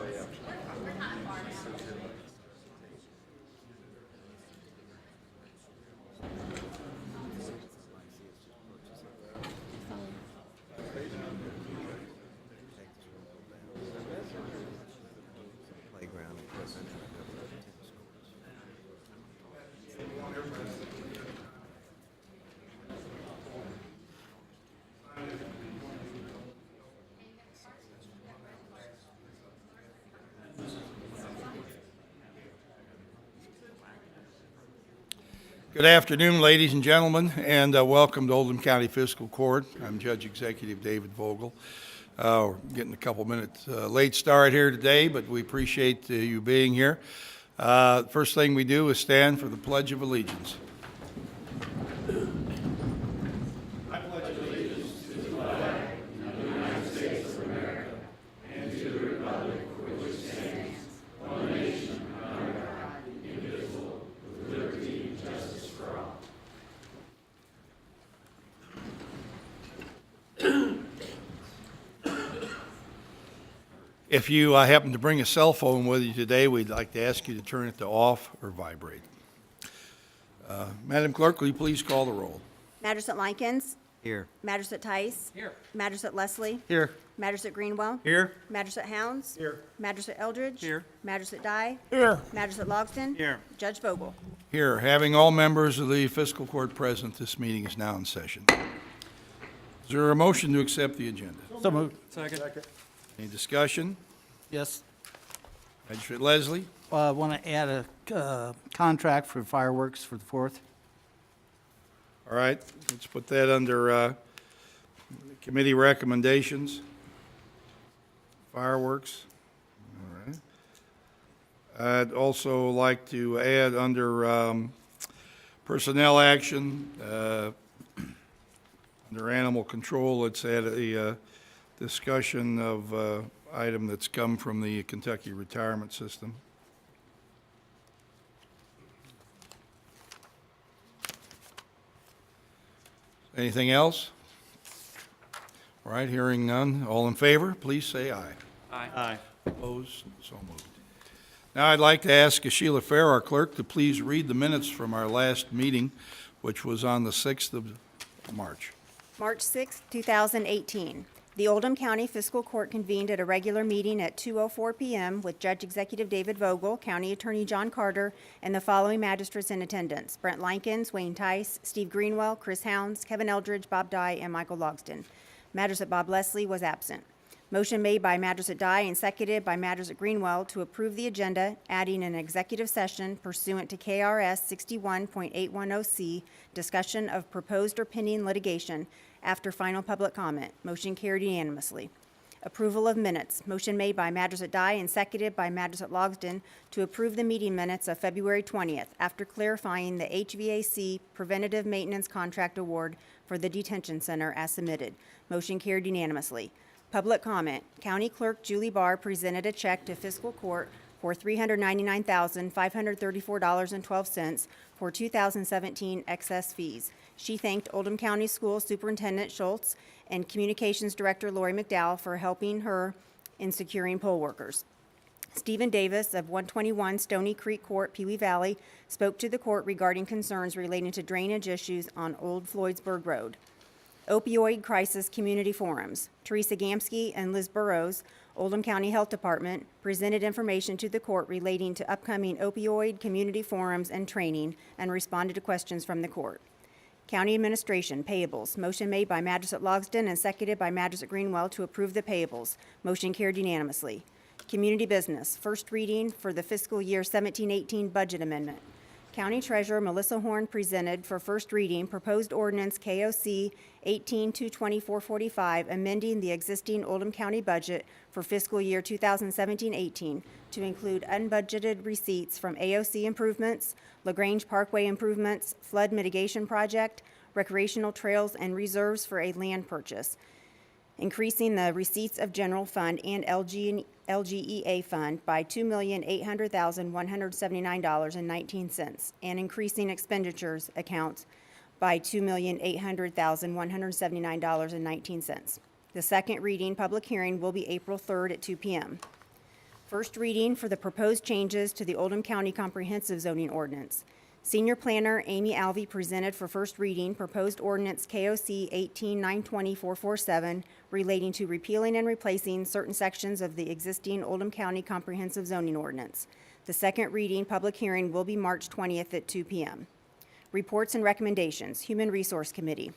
Playground equipment and a couple of tennis courts. Good afternoon, ladies and gentlemen, and welcome to Oldham County Fiscal Court. I'm Judge Executive David Vogel. We're getting a couple minutes late start here today, but we appreciate you being here. First thing we do is stand for the Pledge of Allegiance. If you happen to bring a cell phone with you today, we'd like to ask you to turn it to off or vibrate. Madam Clerk, will you please call the roll? Magistrate Likens. Here. Magistrate Tice. Here. Magistrate Leslie. Here. Magistrate Greenwell. Here. Magistrate Hounds. Here. Magistrate Eldridge. Here. Magistrate Dye. Here. Magistrate Logston. Here. Judge Vogel. Here, having all members of the Fiscal Court present, this meeting is now in session. Is there a motion to accept the agenda? So moved. Second. Any discussion? Yes. Magistrate Leslie? I want to add a contract for fireworks for the 4th. All right, let's put that under committee recommendations. Fireworks. All right. I'd also like to add under personnel action, under animal control, let's add a discussion of item that's come from the Kentucky retirement system. Anything else? All right, hearing none. All in favor, please say aye. Aye. Opposed? So moved. Now I'd like to ask Sheila Fair, our clerk, to please read the minutes from our last meeting, which was on the 6th of March. March 6, 2018. The Oldham County Fiscal Court convened at a regular meeting at 2:04 p.m. with Judge Executive David Vogel, County Attorney John Carter, and the following magistrates in attendance: Brent Likens, Wayne Tice, Steve Greenwell, Chris Hounds, Kevin Eldridge, Bob Dye, and Michael Logston. Magistrate Bob Leslie was absent. Motion made by Magistrate Dye and seconded by Magistrate Greenwell to approve the agenda, adding an executive session pursuant to KRS 61.810C, discussion of proposed or pending litigation, after final public comment. Motion carried unanimously. Approval of minutes. Motion made by Magistrate Dye and seconded by Magistrate Logston to approve the meeting minutes of February 20th after clarifying the HVAC preventative maintenance contract award for the detention center as submitted. Motion carried unanimously. Public comment. County Clerk Julie Barr presented a check to Fiscal Court for $399,534.12 for 2017 excess fees. She thanked Oldham County School Superintendent Schultz and Communications Director Lori McDowell for helping her in securing poll workers. Stephen Davis of 121 Stony Creek Court, Pewee Valley, spoke to the court regarding concerns relating to drainage issues on Old Floydsburg Road. Opioid Crisis Community Forums. Teresa Gamsky and Liz Burrows, Oldham County Health Department, presented information to the court relating to upcoming opioid community forums and training and responded to questions from the court. County Administration, payables. Motion made by Magistrate Logston and seconded by Magistrate Greenwell to approve the payables. Motion carried unanimously. Community business, first reading for the fiscal year 17-18 budget amendment. County Treasurer Melissa Horn presented for first reading proposed ordinance KOC 18-22445, amending the existing Oldham County budget for fiscal year 2017-18 to include unbudgeted receipts from AOC improvements, LaGrange Parkway improvements, flood mitigation project, recreational trails, and reserves for a land purchase, increasing the receipts of general fund and LGEA fund by $2,800,179.19 and increasing expenditures accounts by $2,800,179.19. The second reading public hearing will be April 3rd at 2 p.m. First reading for the proposed changes to the Oldham County Comprehensive Zoning Ordinance. Senior Planner Amy Alvey presented for first reading proposed ordinance KOC 18-920-447 relating to repealing and replacing certain sections of the existing Oldham County Comprehensive Zoning Ordinance. The second reading public hearing will be March 20th at 2 p.m. Reports and recommendations. Human Resource Committee.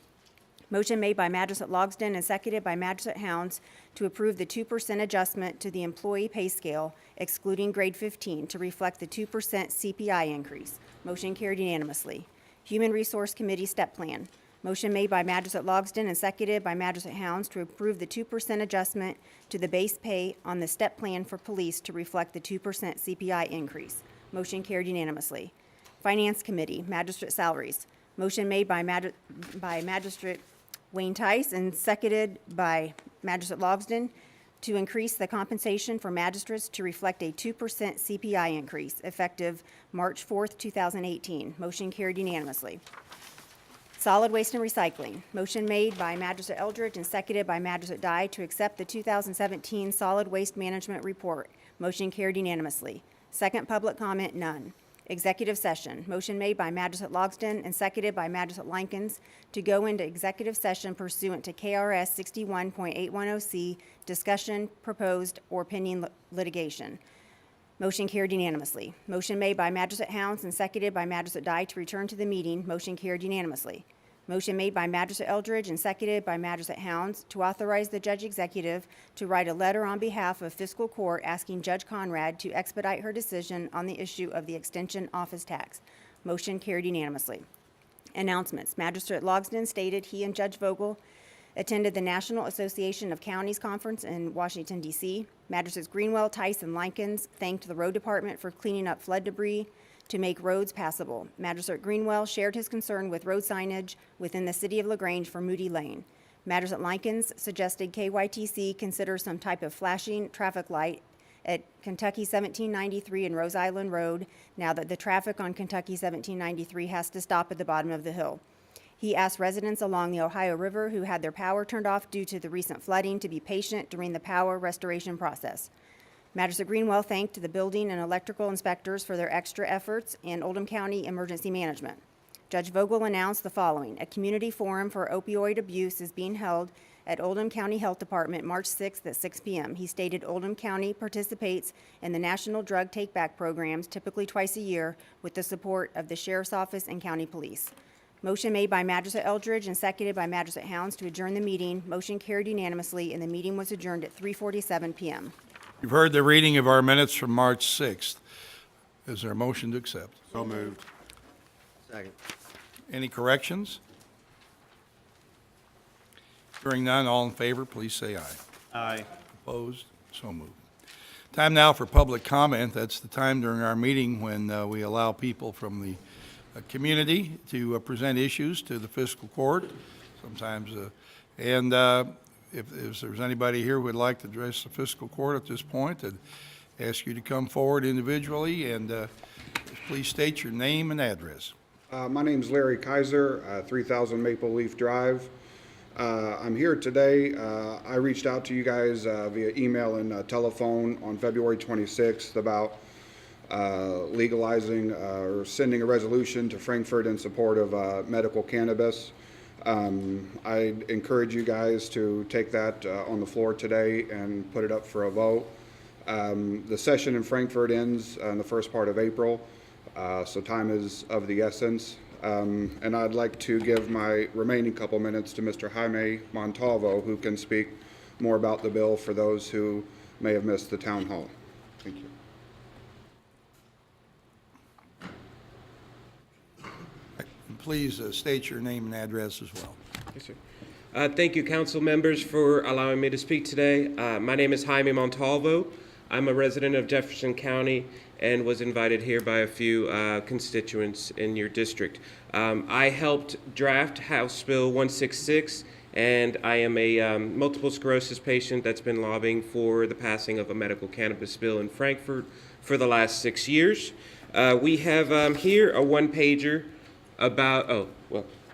Motion made by Magistrate Logsdon and seconded by Magistrate Hounds to approve the 2% adjustment to the employee pay scale, excluding grade 15, to reflect the 2% CPI increase. Motion carried unanimously. Human Resource Committee Step Plan. Motion made by Magistrate Logsdon and seconded by Magistrate Hounds to approve the 2% adjustment to the base pay on the step plan for police to reflect the 2% CPI increase. Motion carried unanimously. Finance Committee, Magistrate Salaries. Motion made by Magistrate Wayne Tice and seconded by Magistrate Logsdon to increase the compensation for magistrates to reflect a 2% CPI increase effective March 4th, 2018. Motion carried unanimously. Solid Waste and Recycling. Motion made by Magistrate Eldridge and seconded by Magistrate Dye to accept the 2017 Solid Waste Management Report. Motion carried unanimously. Second public comment, none. Executive session. Motion made by Magistrate Logsdon and seconded by Magistrate Likens to go into executive session pursuant to KRS 61.810C, discussion, proposed, or pending litigation. Motion carried unanimously. Motion made by Magistrate Hounds and seconded by Magistrate Dye to return to the meeting. Motion carried unanimously. Motion made by Magistrate Eldridge and seconded by Magistrate Hounds to authorize the Judge Executive to write a letter on behalf of Fiscal Court asking Judge Conrad to expedite her decision on the issue of the extension office tax. Motion carried unanimously. Announcements. Magistrate Logsdon stated he and Judge Vogel attended the National Association of Counties Conference in Washington, D.C. Magistrates Greenwell, Tice, and Likens thanked the road department for cleaning up flood debris to make roads passable. Magistrate Greenwell shared his concern with road signage within the city of LaGrange for Moody Lane. Magistrate Likens suggested KYTC consider some type of flashing traffic light at Kentucky 1793 and Rose Island Road now that the traffic on Kentucky 1793 has to stop at the bottom of the hill. He asked residents along the Ohio River who had their power turned off due to the recent flooding to be patient during the power restoration process. Magistrate Greenwell thanked the building and electrical inspectors for their extra efforts and Oldham County Emergency Management. Judge Vogel announced the following. A community forum for opioid abuse is being held at Oldham County Health Department March 6th at 6 p.m. He stated Oldham County participates in the National Drug Take-Back programs typically twice a year with the support of the Sheriff's Office and County Police. Motion made by Magistrate Eldridge and seconded by Magistrate Hounds to adjourn the meeting. Motion carried unanimously and the meeting was adjourned at 3:47 p.m. You've heard the reading of our minutes from March 6th. Is there a motion to accept? So moved. Second. Any corrections? Hearing none, all in favor, please say aye. Aye. Opposed? So moved. Time now for public comment. That's the time during our meeting when we allow people from the community to present issues to the fiscal court. Sometimes, if there's anybody here who would like to address the fiscal court at this point, I'd ask you to come forward individually and please state your name and address. My name's Larry Kaiser, 3000 Maple Leaf Drive. I'm here today. I reached out to you guys via email and telephone on February 26th about legalizing or sending a resolution to Frankfurt in support of medical cannabis. I encourage you guys to take that on the floor today and put it up for a vote. The session in Frankfurt ends in the first part of April, so time is of the essence. And I'd like to give my remaining couple minutes to Mr. Jaime Montalvo, who can speak more about the bill for those who may have missed the town hall. Thank you. Please state your name and address as well. Yes, sir. Thank you, council members, for allowing me to speak today. My name is Jaime Montalvo. I'm a resident of Jefferson County and was invited here by a few constituents in your district. I helped draft House Bill 166, and I am a multiple sclerosis patient that's been lobbying for the passing of a medical cannabis bill in Frankfurt for the last 6 years. We have here a one-pager about,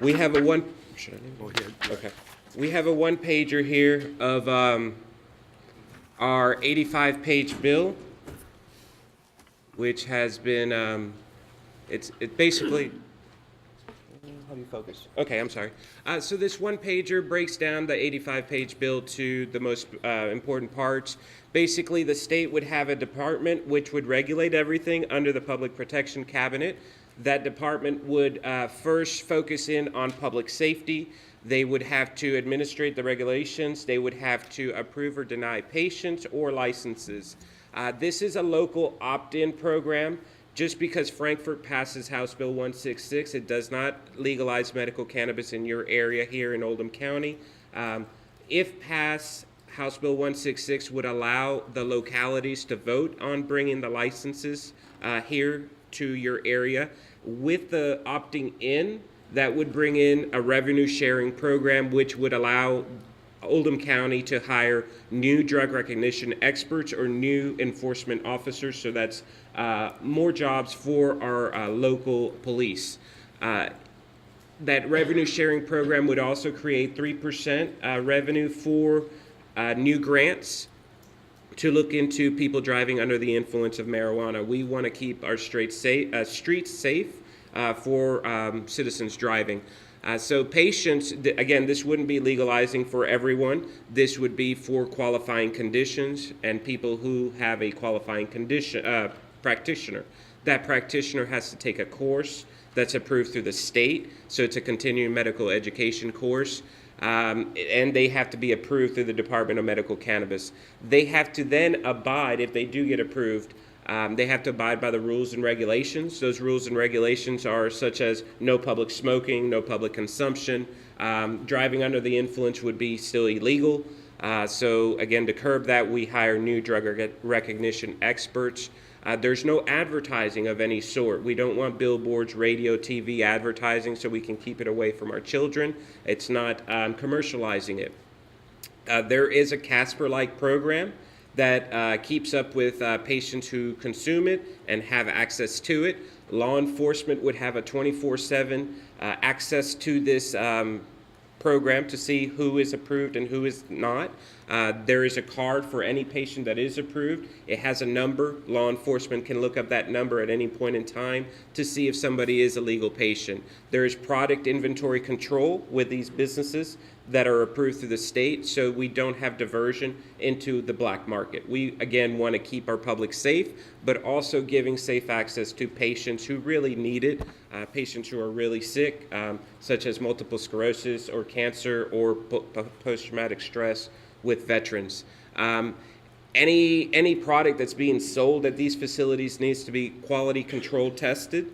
we have a one, should I name it? Go ahead. Okay. We have a one-pager here of our 85-page bill. which has been, it basically, how do you focus? Okay, I'm sorry. So this one pager breaks down the 85-page bill to the most important parts. Basically, the state would have a department which would regulate everything under the Public Protection Cabinet. That department would first focus in on public safety. They would have to administrate the regulations. They would have to approve or deny patients or licenses. This is a local opt-in program. Just because Frankfurt passes House Bill 166, it does not legalize medical cannabis in your area here in Oldham County. If passed, House Bill 166 would allow the localities to vote on bringing the licenses here to your area. With the opting in, that would bring in a revenue sharing program which would allow Oldham County to hire new drug recognition experts or new enforcement officers. So that's more jobs for our local police. That revenue sharing program would also create 3% revenue for new grants to look into people driving under the influence of marijuana. We want to keep our streets safe for citizens driving. So patients, again, this wouldn't be legalizing for everyone. This would be for qualifying conditions and people who have a qualifying condition practitioner. That practitioner has to take a course that's approved through the state, so it's a continuing medical education course. And they have to be approved through the Department of Medical Cannabis. They have to then abide, if they do get approved, they have to abide by the rules and regulations. Those rules and regulations are such as no public smoking, no public consumption. Driving under the influence would be still illegal. So again, to curb that, we hire new drug recognition experts. There's no advertising of any sort. We don't want billboards, radio, TV advertising, so we can keep it away from our children. It's not commercializing it. There is a Casper-like program that keeps up with patients who consume it and have access to it. Law enforcement would have a 24/7 access to this program to see who is approved and who is not. There is a card for any patient that is approved. It has a number. Law enforcement can look up that number at any point in time to see if somebody is a legal patient. There is product inventory control with these businesses that are approved through the state, so we don't have diversion into the black market. We, again, want to keep our public safe, but also giving safe access to patients who really need it, patients who are really sick, such as multiple sclerosis or cancer or post-traumatic stress with veterans. Any product that's being sold at these facilities needs to be quality control tested.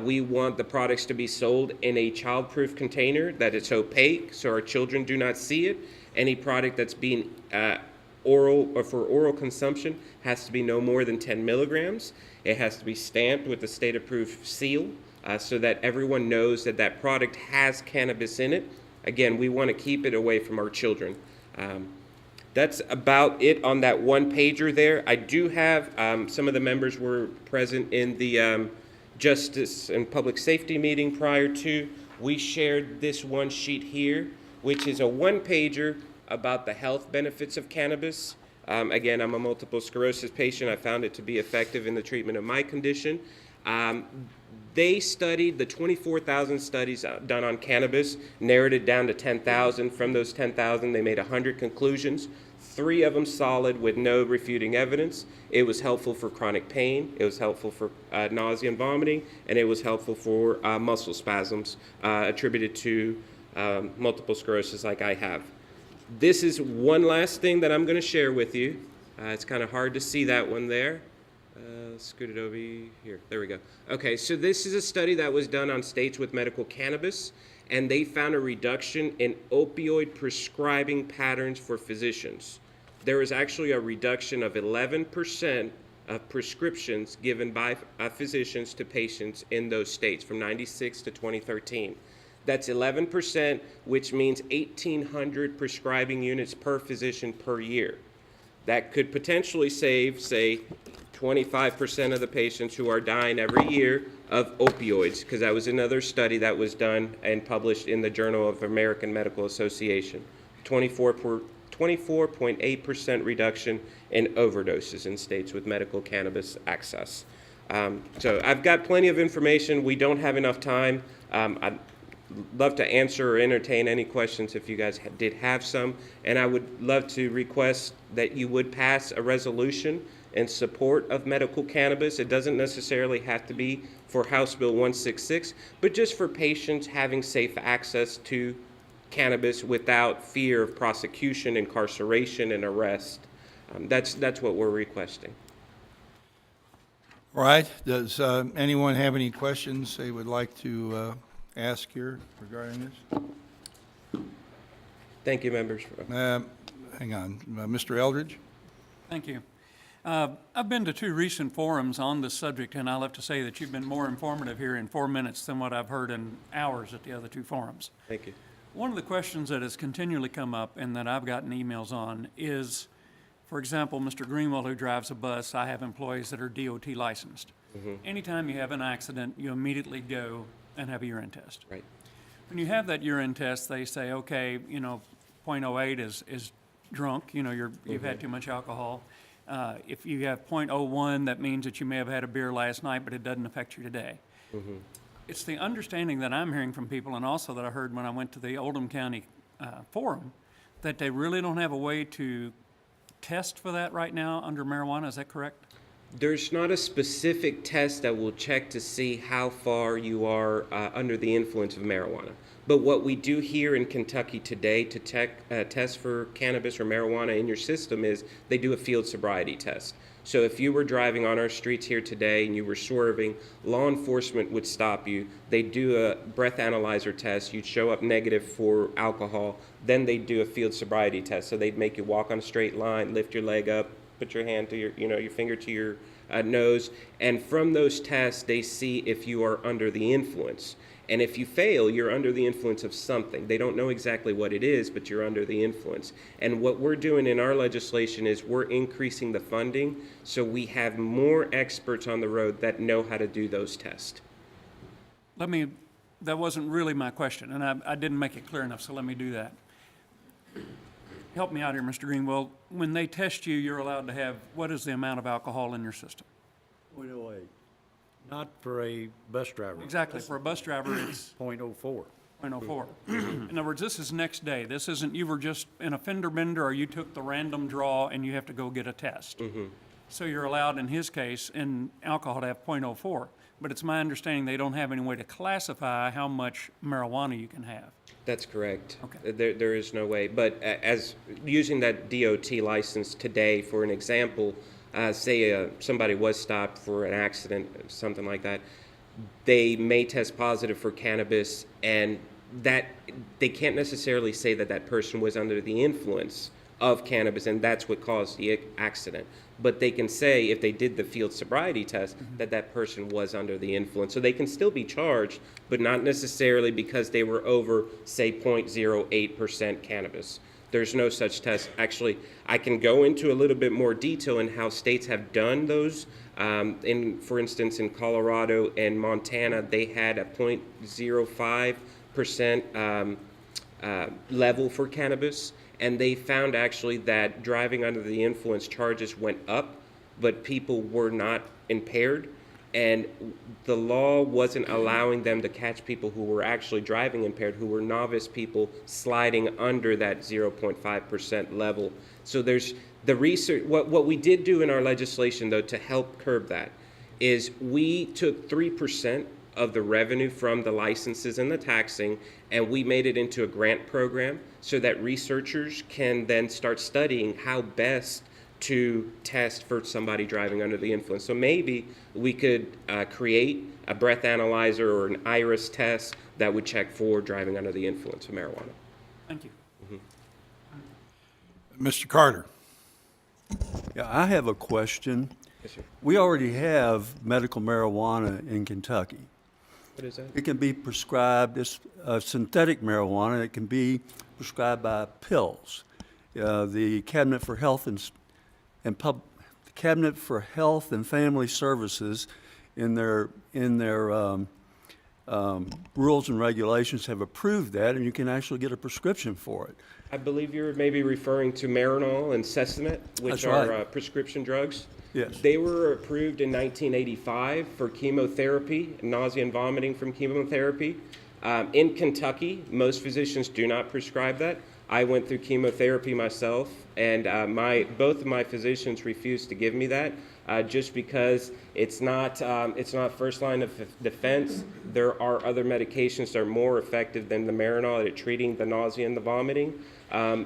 We want the products to be sold in a child-proof container that it's opaque so our children do not see it. Any product that's being oral or for oral consumption has to be no more than 10 milligrams. It has to be stamped with the state-approved seal so that everyone knows that that product has cannabis in it. Again, we want to keep it away from our children. That's about it on that one pager there. I do have, some of the members were present in the Justice and Public Safety meeting prior to. We shared this one sheet here, which is a one-pager about the health benefits of cannabis. Again, I'm a multiple sclerosis patient. I found it to be effective in the treatment of my condition. They studied the 24,000 studies done on cannabis, narrowed it down to 10,000. From those 10,000, they made 100 conclusions. 3 of them solid with no refuting evidence. It was helpful for chronic pain, it was helpful for nausea and vomiting, and it was helpful for muscle spasms attributed to multiple sclerosis like I have. This is one last thing that I'm going to share with you. It's kind of hard to see that one there. Scoot it over here. There we go. Okay, so this is a study that was done on states with medical cannabis, and they found a reduction in opioid prescribing patterns for physicians. There was actually a reduction of 11% of prescriptions given by physicians to patients in those states from 96 to 2013. That's 11%, which means 1,800 prescribing units per physician per year. That could potentially save, say, 25% of the patients who are dying every year of opioids, because that was another study that was done and published in the Journal of American Medical Association. 24.8% reduction in overdoses in states with medical cannabis access. So I've got plenty of information. We don't have enough time. I'd love to answer or entertain any questions if you guys did have some. And I would love to request that you would pass a resolution in support of medical cannabis. It doesn't necessarily have to be for House Bill 166, but just for patients having safe access to cannabis without fear of prosecution, incarceration, and arrest. That's what we're requesting. All right, does anyone have any questions they would like to ask here regarding this? Thank you, members. Hang on, Mr. Eldridge? Thank you. I've been to 2 recent forums on this subject, and I'll have to say that you've been more informative here in 4 minutes than what I've heard in hours at the other 2 forums. Thank you. One of the questions that has continually come up and that I've gotten emails on is, for example, Mr. Greenwell, who drives a bus, I have employees that are DOT licensed. Anytime you have an accident, you immediately go and have a urine test. Right. When you have that urine test, they say, okay, 0.08 is drunk, you've had too much alcohol. If you have 0.01, that means that you may have had a beer last night, but it doesn't affect you today. It's the understanding that I'm hearing from people, and also that I heard when I went to the Oldham County Forum, that they really don't have a way to test for that right now under marijuana. Is that correct? There's not a specific test that will check to see how far you are under the influence of marijuana. But what we do here in Kentucky today to test for cannabis or marijuana in your system is they do a field sobriety test. So if you were driving on our streets here today and you were swerving, law enforcement would stop you. They'd do a breath analyzer test. You'd show up negative for alcohol. Then they'd do a field sobriety test. So they'd make you walk on a straight line, lift your leg up, put your hand to your finger to your nose. And from those tests, they see if you are under the influence. And if you fail, you're under the influence of something. They don't know exactly what it is, but you're under the influence. And what we're doing in our legislation is we're increasing the funding so we have more experts on the road that know how to do those tests. That wasn't really my question, and I didn't make it clear enough, so let me do that. Help me out here, Mr. Greenwell. When they test you, you're allowed to have, what is the amount of alcohol in your system? 0.08. Not for a bus driver. Exactly. For a bus driver, it's 0.04. 0.04. In other words, this is next day. This isn't you were just in a fender bender or you took the random draw and you have to go get a test. So you're allowed, in his case, in alcohol to have 0.04. But it's my understanding they don't have any way to classify how much marijuana you can have. That's correct. Okay. There is no way. But as using that DOT license today, for an example, say somebody was stopped for an accident, something like that, they may test positive for cannabis, and that they can't necessarily say that that person was under the influence of cannabis and that's what caused the accident. But they can say, if they did the field sobriety test, that that person was under the influence. So they can still be charged, but not necessarily because they were over, say, 0.08% cannabis. There's no such test. Actually, I can go into a little bit more detail in how states have done those. For instance, in Colorado and Montana, they had a 0.05% level for cannabis, and they found actually that driving under the influence charges went up, but people were not impaired. And the law wasn't allowing them to catch people who were actually driving impaired, who were novice people sliding under that 0.5% level. So there's the research. What we did do in our legislation, though, to help curb that, is we took 3% of the revenue from the licenses and the taxing, and we made it into a grant program so that researchers can then start studying how best to test for somebody driving under the influence. So maybe we could create a breath analyzer or an iris test that would check for driving under the influence of marijuana. Thank you. Mr. Carter? Yeah, I have a question. Yes, sir. We already have medical marijuana in Kentucky. What is that? It can be prescribed as synthetic marijuana. It can be prescribed by pills. The Cabinet for Health and Family Services, in their rules and regulations, have approved that, and you can actually get a prescription for it. I believe you're maybe referring to Marinol and Sesamet, which That's right. are prescription drugs. Yes. They were approved in 1985 for chemotherapy, nausea and vomiting from chemotherapy. In Kentucky, most physicians do not prescribe that. I went through chemotherapy myself, and both of my physicians refused to give me that just because it's not first line of defense. There are other medications that are more effective than the Marinol at treating the nausea and the vomiting.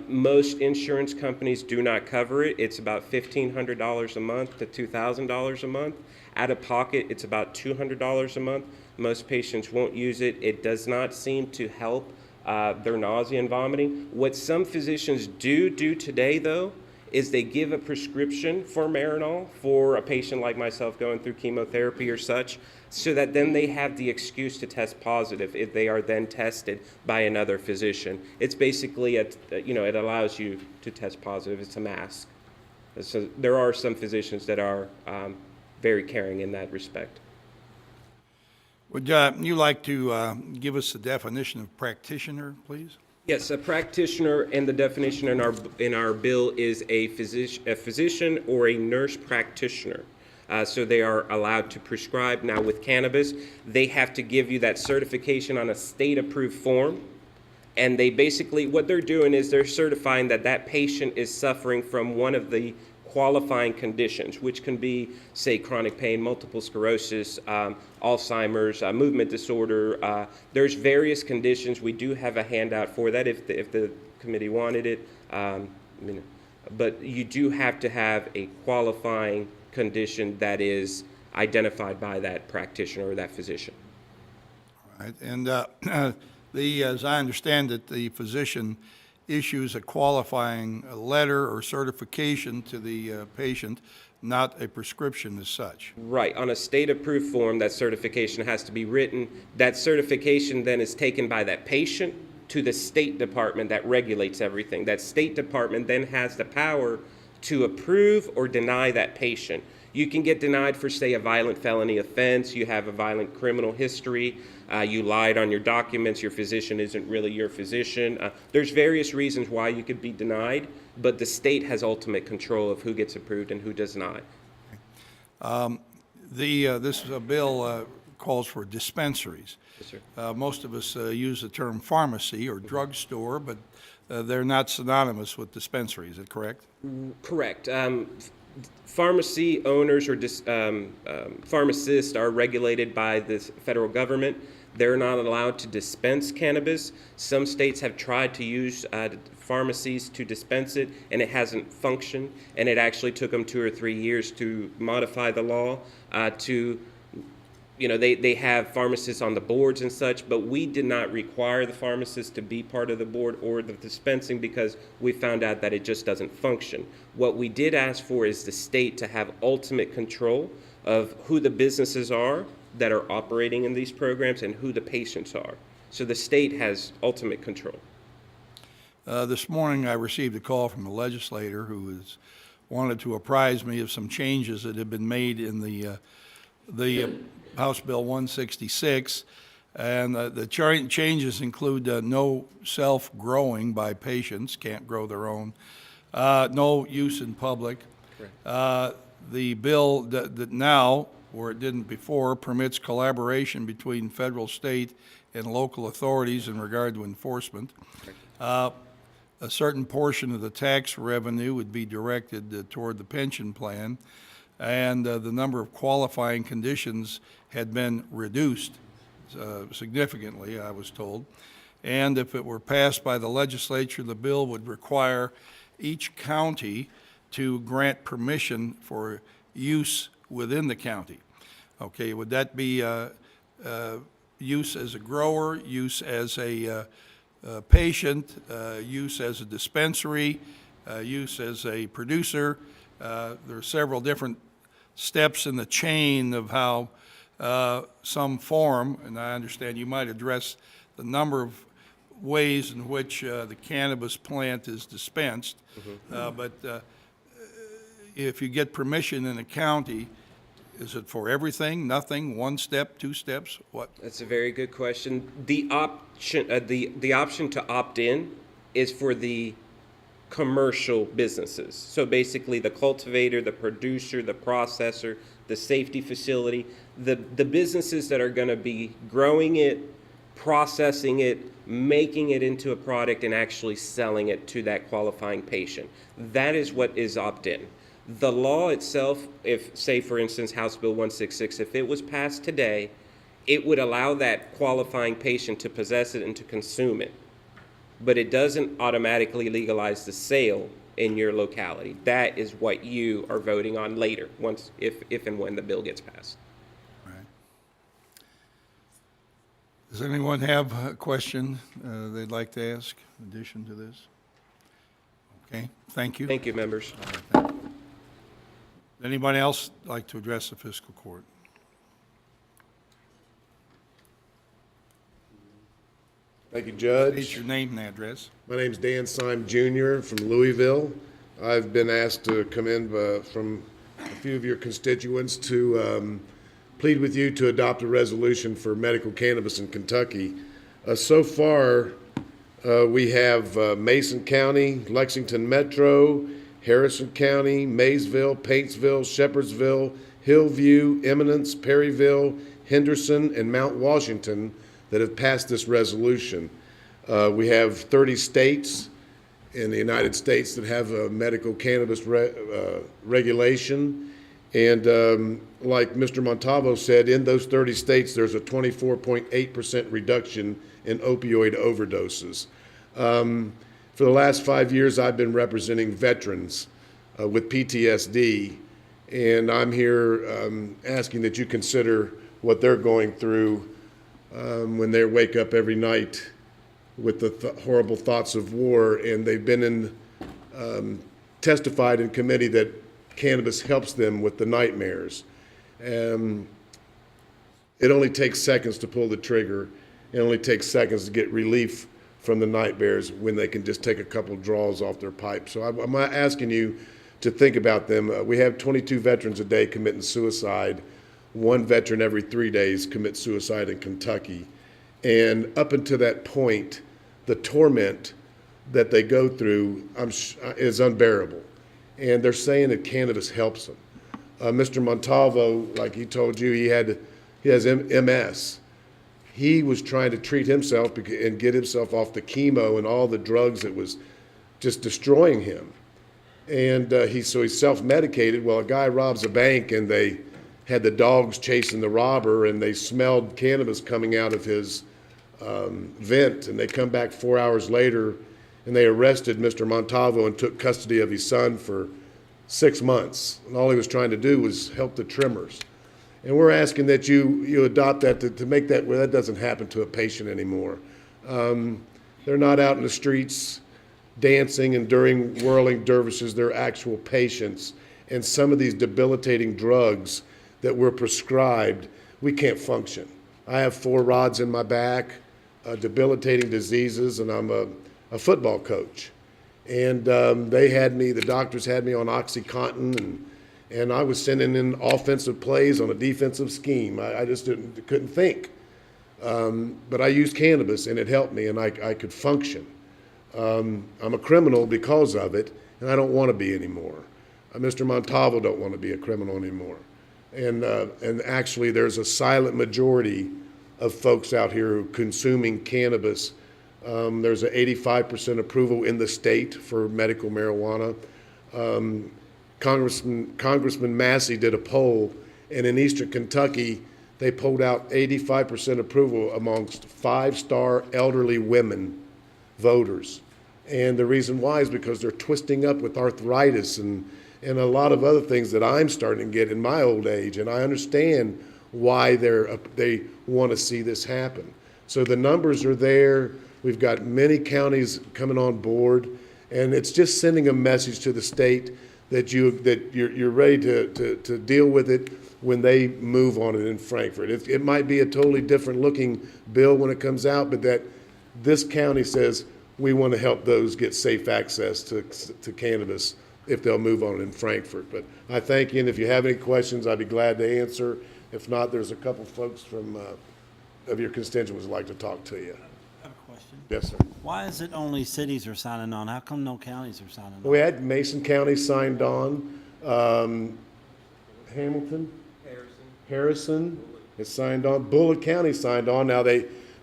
Most insurance companies do not cover it. It's about $1,500 a month to $2,000 a month. Out of pocket, it's about $200 a month. Most patients won't use it. It does not seem to help their nausea and vomiting. What some physicians do today, though, is they give a prescription for Marinol for a patient like myself going through chemotherapy or such, so that then they have the excuse to test positive if they are then tested by another physician. It's basically, it allows you to test positive. It's a mask. So there are some physicians that are very caring in that respect. Would you like to give us the definition of practitioner, please? Yes, a practitioner, and the definition in our bill is a physician or a nurse practitioner. So they are allowed to prescribe. Now with cannabis, they have to give you that certification on a state-approved form. And they basically, what they're doing is they're certifying that that patient is suffering from one of the qualifying conditions, which can be, say, chronic pain, multiple sclerosis, Alzheimer's, movement disorder. There's various conditions. We do have a handout for that if the committee wanted it. But you do have to have a qualifying condition that is identified by that practitioner or that physician. All right. And as I understand it, the physician issues a qualifying letter or certification to the patient, not a prescription as such. Right. On a state-approved form, that certification has to be written. That certification then is taken by that patient to the State Department that regulates everything. That State Department then has the power to approve or deny that patient. You can get denied for, say, a violent felony offense, you have a violent criminal history, you lied on your documents, your physician isn't really your physician. There's various reasons why you could be denied, but the state has ultimate control of who gets approved and who does not. This bill calls for dispensaries. Yes, sir. Most of us use the term pharmacy or drugstore, but they're not synonymous with dispensary. Is that correct? Correct. Pharmacy owners or pharmacists are regulated by the federal government. They're not allowed to dispense cannabis. Some states have tried to use pharmacies to dispense it, and it hasn't functioned. And it actually took them 2 or 3 years to modify the law they have pharmacists on the boards and such, but we did not require the pharmacists to be part of the board or the dispensing because we found out that it just doesn't function. What we did ask for is the state to have ultimate control of who the businesses are that are operating in these programs and who the patients are. So the state has ultimate control. This morning I received a call from a legislator who wanted to apprise me of some changes that have been made in the House Bill 166, and the changes include no self-growing by patients, can't grow their own, no use in public. The bill that now, where it didn't before, permits collaboration between federal, state, and local authorities in regard to enforcement. A certain portion of the tax revenue would be directed toward the pension plan, and the number of qualifying conditions had been reduced significantly, I was told. And if it were passed by the legislature, the bill would require each county to grant permission for use within the county. Okay, would that be use as a grower, use as a patient, use as a dispensary, use as a producer? There are several different steps in the chain of how some form, and I understand you might address the number of ways in which the cannabis plant is dispensed, but if you get permission in a county, is it for everything, nothing, 1 step, 2 steps, what? That's a very good question. The option to opt in is for the commercial businesses. So basically the cultivator, the producer, the processor, the safety facility, the businesses that are going to be growing it, processing it, making it into a product, and actually selling it to that qualifying patient. That is what is opt-in. The law itself, if, say, for instance, House Bill 166, if it was passed today, it would allow that qualifying patient to possess it and to consume it. But it doesn't automatically legalize the sale in your locality. That is what you are voting on later, once, if and when the bill gets passed. Right. Does anyone have a question they'd like to ask in addition to this? Okay, thank you. Thank you, members. Anybody else like to address the fiscal court? Thank you, State Judge. your name and address. My name's Dan Syme Jr. from Louisville. I've been asked to come in from a few of your constituents to plead with you to adopt a resolution for medical cannabis in Kentucky. So far, we have Mason County, Lexington Metro, Harrison County, Maysville, Paintsville, Shepherdsville, Hillview, Eminence, Perryville, Henderson, and Mount Washington that have passed this resolution. We have 30 states in the United States that have a medical cannabis regulation. And like Mr. Montalvo said, in those 30 states, there's a 24.8% reduction in opioid overdoses. For the last 5 years, I've been representing veterans with PTSD, and I'm here asking that you consider what they're going through when they wake up every night with the horrible thoughts of war, and they've been testified in committee that cannabis helps them with the nightmares. It only takes seconds to pull the trigger. It only takes seconds to get relief from the nightmares when they can just take a couple draws off their pipe. So I'm asking you to think about them. We have 22 veterans a day committing suicide. One veteran every 3 days commits suicide in Kentucky. And up until that point, the torment that they go through is unbearable. And they're saying that cannabis helps them. Mr. Montalvo, like he told you, he has MS. He was trying to treat himself and get himself off the chemo and all the drugs that was just destroying him. And so he's self-medicated. Well, a guy robs a bank, and they had the dogs chasing the robber, and they smelled cannabis coming out of his vent. And they come back 4 hours later, and they arrested Mr. Montalvo and took custody of his son for 6 months. And all he was trying to do was help the trimmers. And we're asking that you adopt that to make that where that doesn't happen to a patient anymore. They're not out in the streets dancing and during whirling dervishes. They're actual patients. And some of these debilitating drugs that we're prescribed, we can't function. I have 4 rods in my back, debilitating diseases, and I'm a football coach. And the doctors had me on OxyContin, and I was sending in offensive plays on a defensive scheme. I just couldn't think. But I used cannabis, and it helped me, and I could function. I'm a criminal because of it, and I don't want to be anymore. Mr. Montalvo don't want to be a criminal anymore. And actually, there's a silent majority of folks out here who are consuming cannabis. There's an 85% approval in the state for medical marijuana. Congressman Massey did a poll, and in Eastern Kentucky, they polled out 85% approval amongst 5-star elderly women voters. And the reason why is because they're twisting up with arthritis and a lot of other things that I'm starting to get in my old age. And I understand why they want to see this happen. So the numbers are there. We've got many counties coming on board, and it's just sending a message to the state that you're ready to deal with it when they move on it in Frankfurt. It might be a totally different looking bill when it comes out, but that this county says we want to help those get safe access to cannabis if they'll move on it in Frankfurt. But I thank you, and if you have any questions, I'd be glad to answer. If not, there's a couple folks of your constituents who'd like to talk to you. I have a question. Yes, sir. Why is it only cities are signing on? How come no counties are signing on? We had Mason County signed on, Hamilton? Harrison has signed on, Bullitt County signed on. Now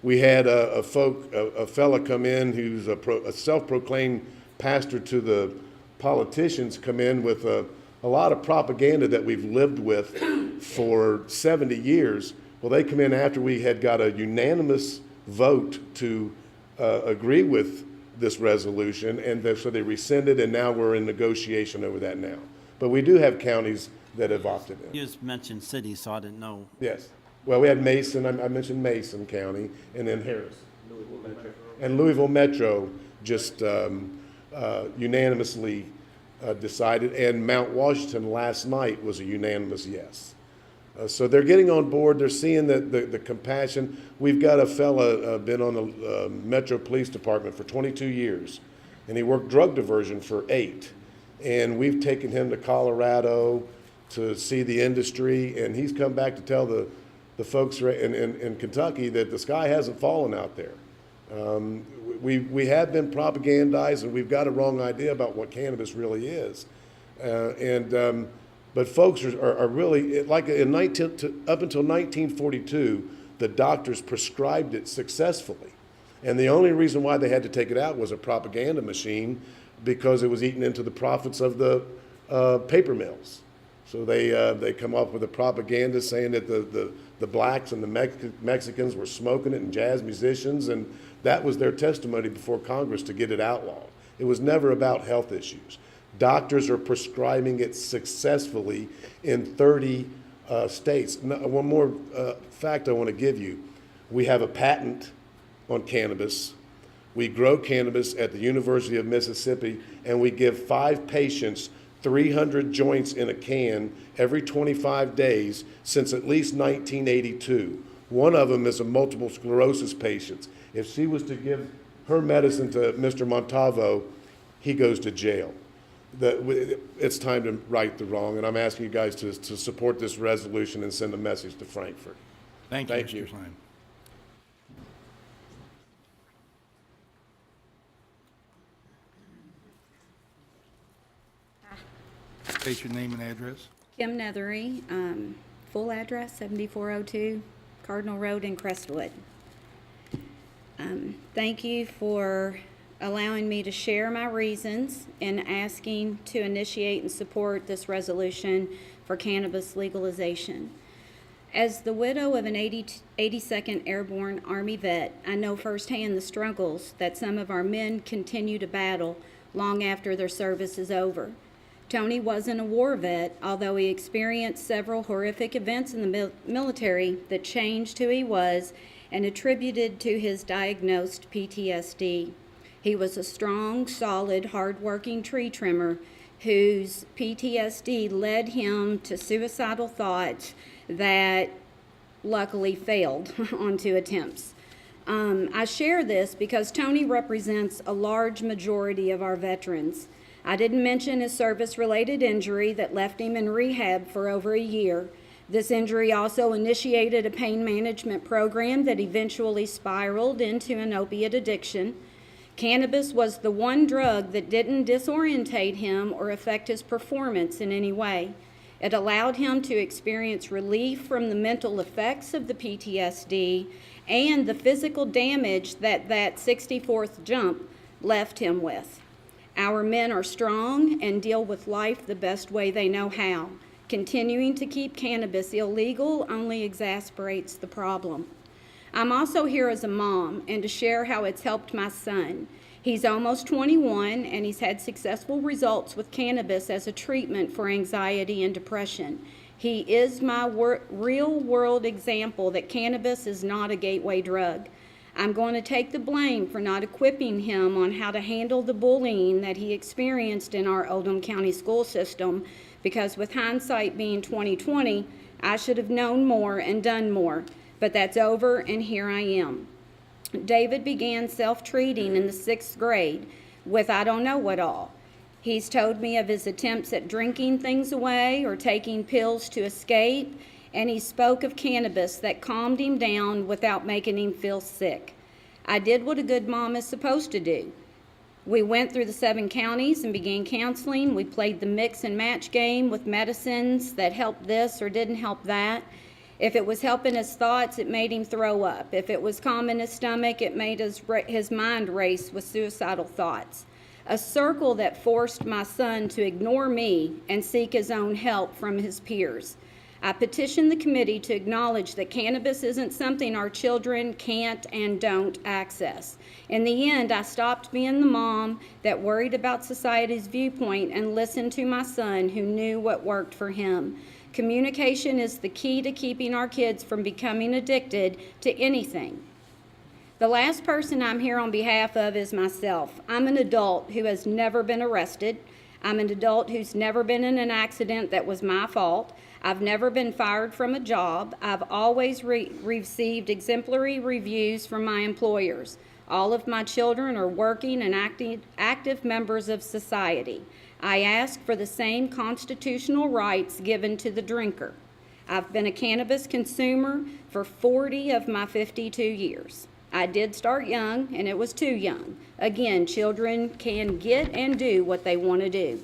we had a fella come in who's a self-proclaimed pastor to the politicians come in with a lot of propaganda that we've lived with for 70 years. Well, they come in after we had got a unanimous vote to agree with this resolution, and so they rescinded, and now we're in negotiation over that now. But we do have counties that have opted in. You just mentioned cities, so I didn't know. Yes. Well, we had Mason, I mentioned Mason County, and then Harris. And Louisville Metro just unanimously decided, and Mount Washington last night was a unanimous yes. So they're getting on board. They're seeing the compassion. We've got a fella been on the Metro Police Department for 22 years, and he worked drug diversion for 8. And we've taken him to Colorado to see the industry, and he's come back to tell the folks in Kentucky that the sky hasn't fallen out there. We have been propagandized, and we've got a wrong idea about what cannabis really is. But folks are really, like up until 1942, the doctors prescribed it successfully. And the only reason why they had to take it out was a propaganda machine, because it was eaten into the profits of the paper mills. So they come up with a propaganda saying that the blacks and the Mexicans were smoking it, and jazz musicians, and that was their testimony before Congress to get it outlawed. It was never about health issues. Doctors are prescribing it successfully in 30 states. Now, one more fact I want to give you. We have a patent on cannabis. We grow cannabis at the University of Mississippi, and we give 5 patients 300 joints in a can every 25 days since at least 1982. One of them is a multiple sclerosis patient. If she was to give her medicine to Mr. Montalvo, he goes to jail. It's time to right the wrong, and I'm asking you guys to support this resolution and send a message to Frankfurt. Thank you, Thank Mr. you. Simon. State your name and address. Kim Nethery, full address 7402 Cardinal Road in Crestwood. Thank you for allowing me to share my reasons in asking to initiate and support this resolution for cannabis legalization. As the widow of an 82nd Airborne Army vet, I know firsthand the struggles that some of our men continue to battle long after their service is over. Tony wasn't a war vet, although he experienced several horrific events in the military that changed who he was and attributed to his diagnosed PTSD. He was a strong, solid, hard-working tree trimmer whose PTSD led him to suicidal thoughts that luckily failed on 2 attempts. I share this because Tony represents a large majority of our veterans. I didn't mention his service-related injury that left him in rehab for over a year. This injury also initiated a pain management program that eventually spiraled into an opiate addiction. Cannabis was the one drug that didn't disorientate him or affect his performance in any way. It allowed him to experience relief from the mental effects of the PTSD and the physical damage that 64th jump left him with. Our men are strong and deal with life the best way they know how. Continuing to keep cannabis illegal only exasperates the problem. I'm also here as a mom and to share how it's helped my son. He's almost 21 and he's had successful results with cannabis as a treatment for anxiety and depression. He is my real-world example that cannabis is not a gateway drug. I'm going to take the blame for not equipping him on how to handle the bullying that he experienced in our Oldham County school system, because with hindsight being 20/20, I should have known more and done more. But that's over, and here I am. David began self-treating in the 6th grade with I don't know what all. He's told me of his attempts at drinking things away or taking pills to escape, and he spoke of cannabis that calmed him down without making him feel sick. I did what a good mom is supposed to do. We went through the 7 counties and began counseling. We played the mix and match game with medicines that helped this or didn't help that. If it was helping his thoughts, it made him throw up. If it was calming his stomach, it made his mind race with suicidal thoughts. A circle that forced my son to ignore me and seek his own help from his peers. I petitioned the committee to acknowledge that cannabis isn't something our children can't and don't access. In the end, I stopped being the mom that worried about society's viewpoint and listened to my son who knew what worked for him. Communication is the key to keeping our kids from becoming addicted to anything. The last person I'm here on behalf of is myself. I'm an adult who has never been arrested. I'm an adult who's never been in an accident that was my fault. I've never been fired from a job. I've always received exemplary reviews from my employers. All of my children are working and active members of society. I ask for the same constitutional rights given to the drinker. I've been a cannabis consumer for 40 of my 52 years. I did start young, and it was too young. Again, children can get and do what they want to do.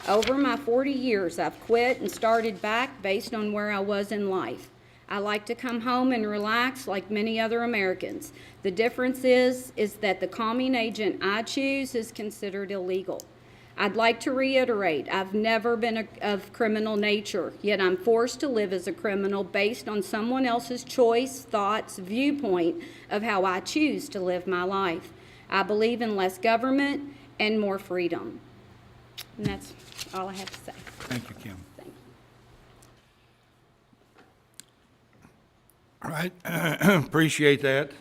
Over my 40 years, I've quit and started back based on where I was in life. I like to come home and relax like many other Americans. The difference is that the calming agent I choose is considered illegal. I'd like to reiterate, I've never been of criminal nature, yet I'm forced to live as a criminal based on someone else's choice, thoughts, viewpoint of how I choose to live my life. I believe in less government and more freedom. And that's all I have to say. Thank you, Kim. Thank you. All right, appreciate that.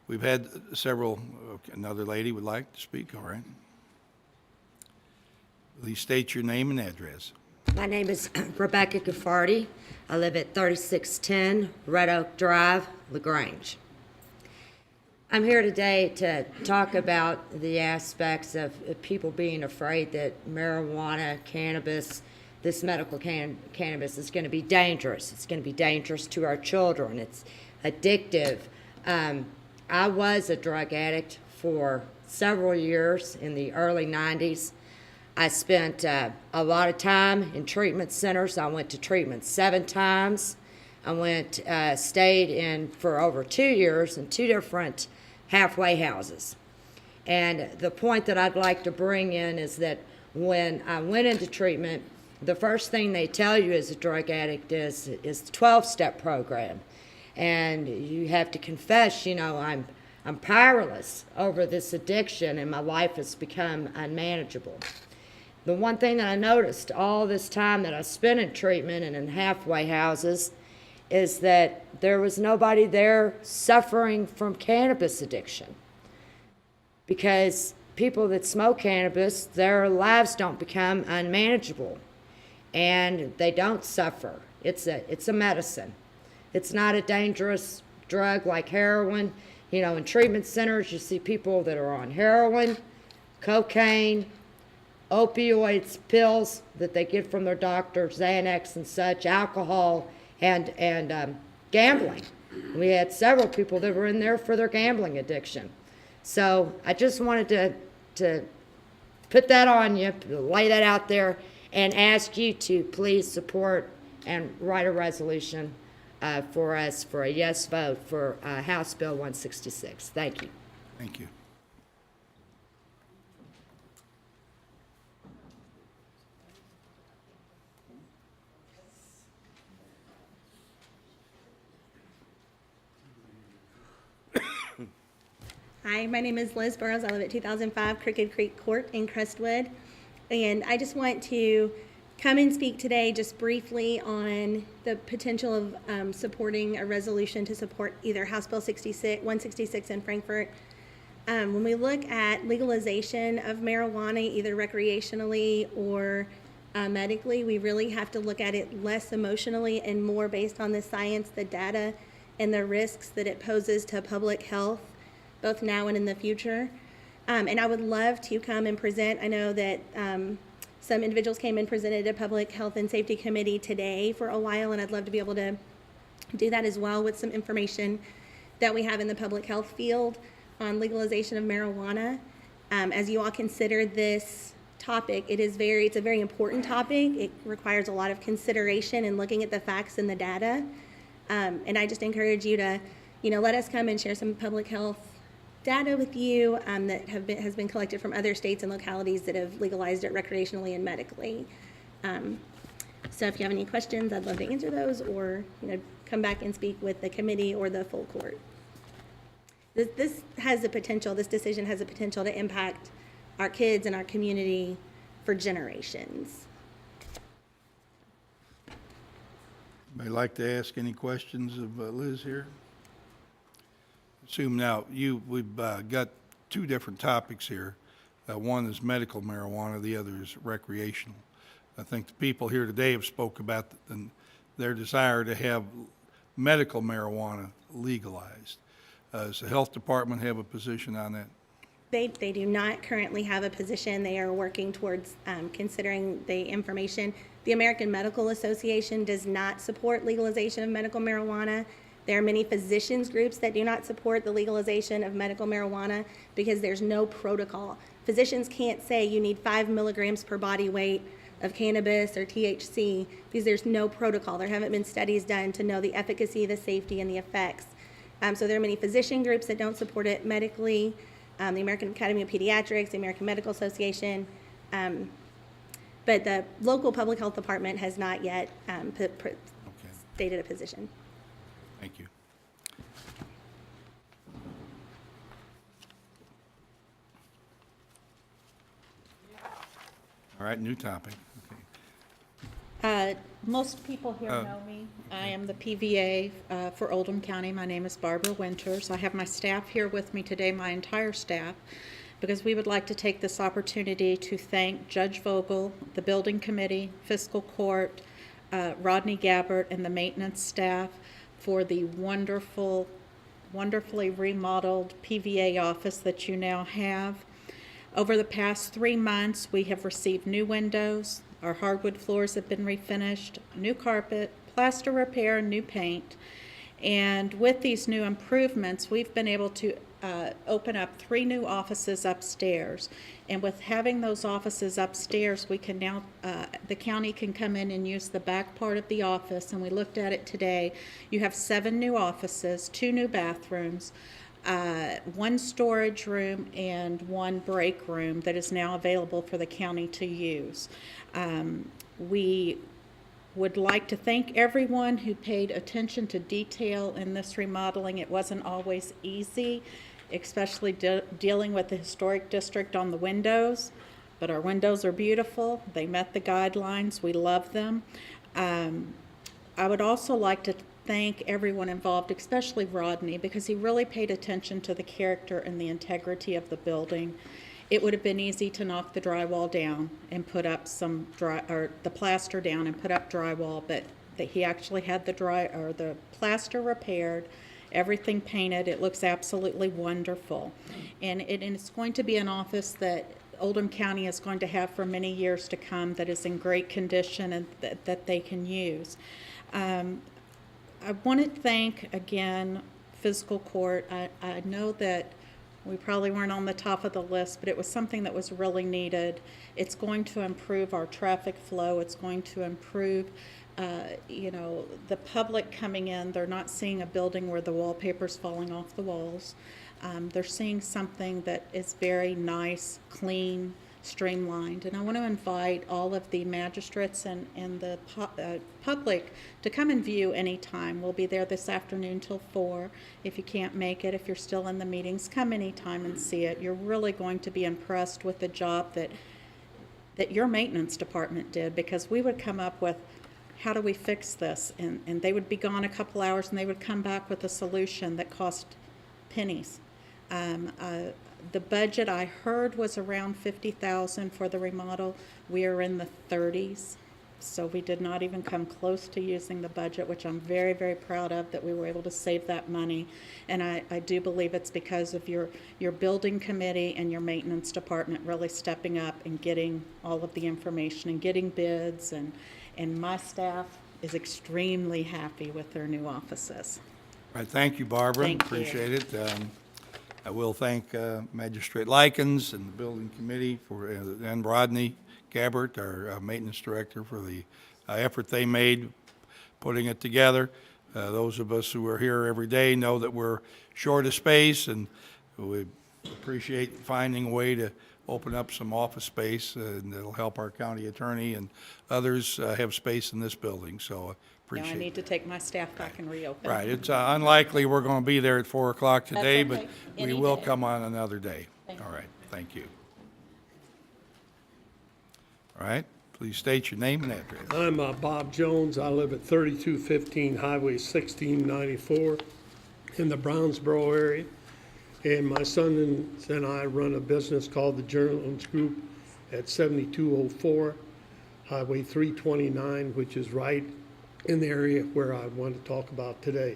We've had several, another lady would like to speak, all right. Please state your name and address. My name is Rebecca Gaffardi. I live at 3610 Red Oak Drive, LaGrange. I'm here today to talk about the aspects of people being afraid that marijuana, cannabis, this medical cannabis is going to be dangerous. It's going to be dangerous to our children. It's addictive. I was a drug addict for several years in the early 90s. I spent a lot of time in treatment centers. I went to treatment 7 times. I stayed in for over 2 years in 2 different halfway houses. And the point that I'd like to bring in is that when I went into treatment, the first thing they tell you as a drug addict is the 12-step program. And you have to confess, I'm powerless over this addiction and my life has become unmanageable. The one thing that I noticed all this time that I spent in treatment and in halfway houses is that there was nobody there suffering from cannabis addiction. Because people that smoke cannabis, their lives don't become unmanageable and they don't suffer. It's a medicine. It's not a dangerous drug like heroin. In treatment centers, you see people that are on heroin, cocaine, opioids, pills that they get from their doctor, Xanax and such, alcohol, and gambling. We had several people that were in there for their gambling addiction. So I just wanted to put that on you, lay that out there, and ask you to please support and write a resolution for us for a yes vote for House Bill 166. Thank you. Thank you. Hi, my name is Liz Burrows. I live at 2005 Crooked Creek Court in Crestwood. And I just want to come and speak today just briefly on the potential of supporting a resolution to support either House Bill 166 in Frankfort. When we look at legalization of marijuana, either recreationally or medically, we really have to look at it less emotionally and more based on the science, the data, and the risks that it poses to public health, both now and in the future. And I would love to come and present. I know that some individuals came and presented at Public Health and Safety Committee today for a while, and I'd love to be able to do that as well with some information that we have in the public health field on legalization of marijuana. As you all consider this topic, it's a very important topic. It requires a lot of consideration and looking at the facts and the data. And I just encourage you to, let us come and share some public health data with you that has been collected from other states and localities that have legalized it recreationally and medically. So if you have any questions, I'd love to answer those, or come back and speak with the committee or the full court. This decision has the potential to impact our kids and our community for generations. I'd like to ask any questions of Liz here. Assume now, we've got two different topics here. One is medical marijuana, the other is recreational. I think the people here today have spoke about their desire to have medical marijuana legalized. Does the health department have a position on that? They do not currently have a position. They are working towards considering the information. The American Medical Association does not support legalization of medical marijuana. There are many physicians groups that do not support the legalization of medical marijuana because there's no protocol. Physicians can't say you need 5 milligrams per body weight of cannabis or THC because there's no protocol. There haven't been studies done to know the efficacy, the safety, and the effects. So there are many physician groups that don't support it medically. The American Academy of Pediatrics, the American Medical Association, but the local public health department has not yet stated a position. Thank you. All right, new topic. Okay. Most people here know me. I am the PVA for Oldham County. My name is Barbara Winters. I have my staff here with me today, my entire staff, because we would like to take this opportunity to thank Judge Vogel, the Building Committee, Fiscal Court, Rodney Gabbert, and the maintenance staff for the wonderfully remodeled PVA office that you now have. Over the past 3 months, we have received new windows. Our hardwood floors have been refinished, new carpet, plaster repair, and new paint. And with these new improvements, we've been able to open up 3 new offices upstairs. And with having those offices upstairs, we can now, the county can come in and use the back part of the office. And we looked at it today. You have 7 new offices, 2 new bathrooms, 1 storage room, and 1 break room that is now available for the county to use. We would like to thank everyone who paid attention to detail in this remodeling. It wasn't always easy, especially dealing with the historic district on the windows, but our windows are beautiful. They met the guidelines. We love them. I would also like to thank everyone involved, especially Rodney, because he really paid attention to the character and the integrity of the building. It would have been easy to knock the drywall down and put up the plaster down and put up drywall, but he actually had the plaster repaired, everything painted. It looks absolutely wonderful. And it's going to be an office that Oldham County is going to have for many years to come that is in great condition and that they can use. I want to thank, again, Fiscal Court. I know that we probably weren't on the top of the list, but it was something that was really needed. It's going to improve our traffic flow. It's going to improve, the public coming in. They're not seeing a building where the wallpaper's falling off the walls. They're seeing something that is very nice, clean, streamlined. And I want to invite all of the magistrates and the public to come and view anytime. We'll be there this afternoon till 4. If you can't make it, if you're still in the meetings, come anytime and see it. You're really going to be impressed with the job that your maintenance department did, because we would come up with, how do we fix this? And they would be gone a couple hours and they would come back with a solution that cost pennies. The budget I heard was around $50,000 for the remodel. We are in the 30s, so we did not even come close to using the budget, which I'm very, very proud of, that we were able to save that money. And I do believe it's because of your building committee and your maintenance department really stepping up and getting all of the information and getting bids. And my staff is extremely happy with their new offices. All right, thank you, Barbara. Thank you. Appreciate it. I will thank Magistrate Likens and the Building Committee and Rodney Gabbert, our Maintenance Director, for the effort they made putting it together. Those of us who are here every day know that we're short of space, and we appreciate finding a way to open up some office space, and it'll help our county attorney and others have space in this building, so Now I appreciate need it. to take my staff back and reopen. Right, it's unlikely we're going to be there at 4 o'clock today, okay. but we Any will day. come on another day. Thank All right, thank you. All right, please state your name and address. I'm Bob Jones. I live at 3215 Highway 1694 in the Brownsboro area. And my son and I run a business called the Journalist Group at 7204 Highway 329, which is right in the area where I want to talk about today,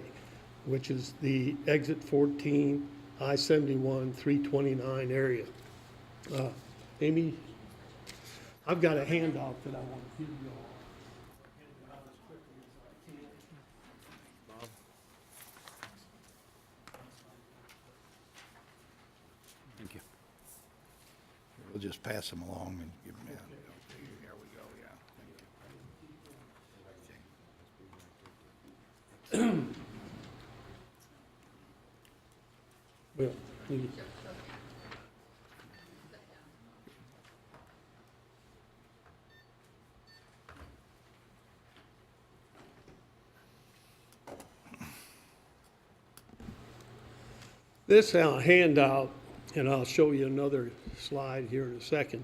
which is the exit 14, I-71, 329 area. Amy, I've got a handout that I want to give you all. Thank you. We'll just pass them along and give them, yeah. There we go, yeah. Well, maybe- This handout, and I'll show you another slide here in a second,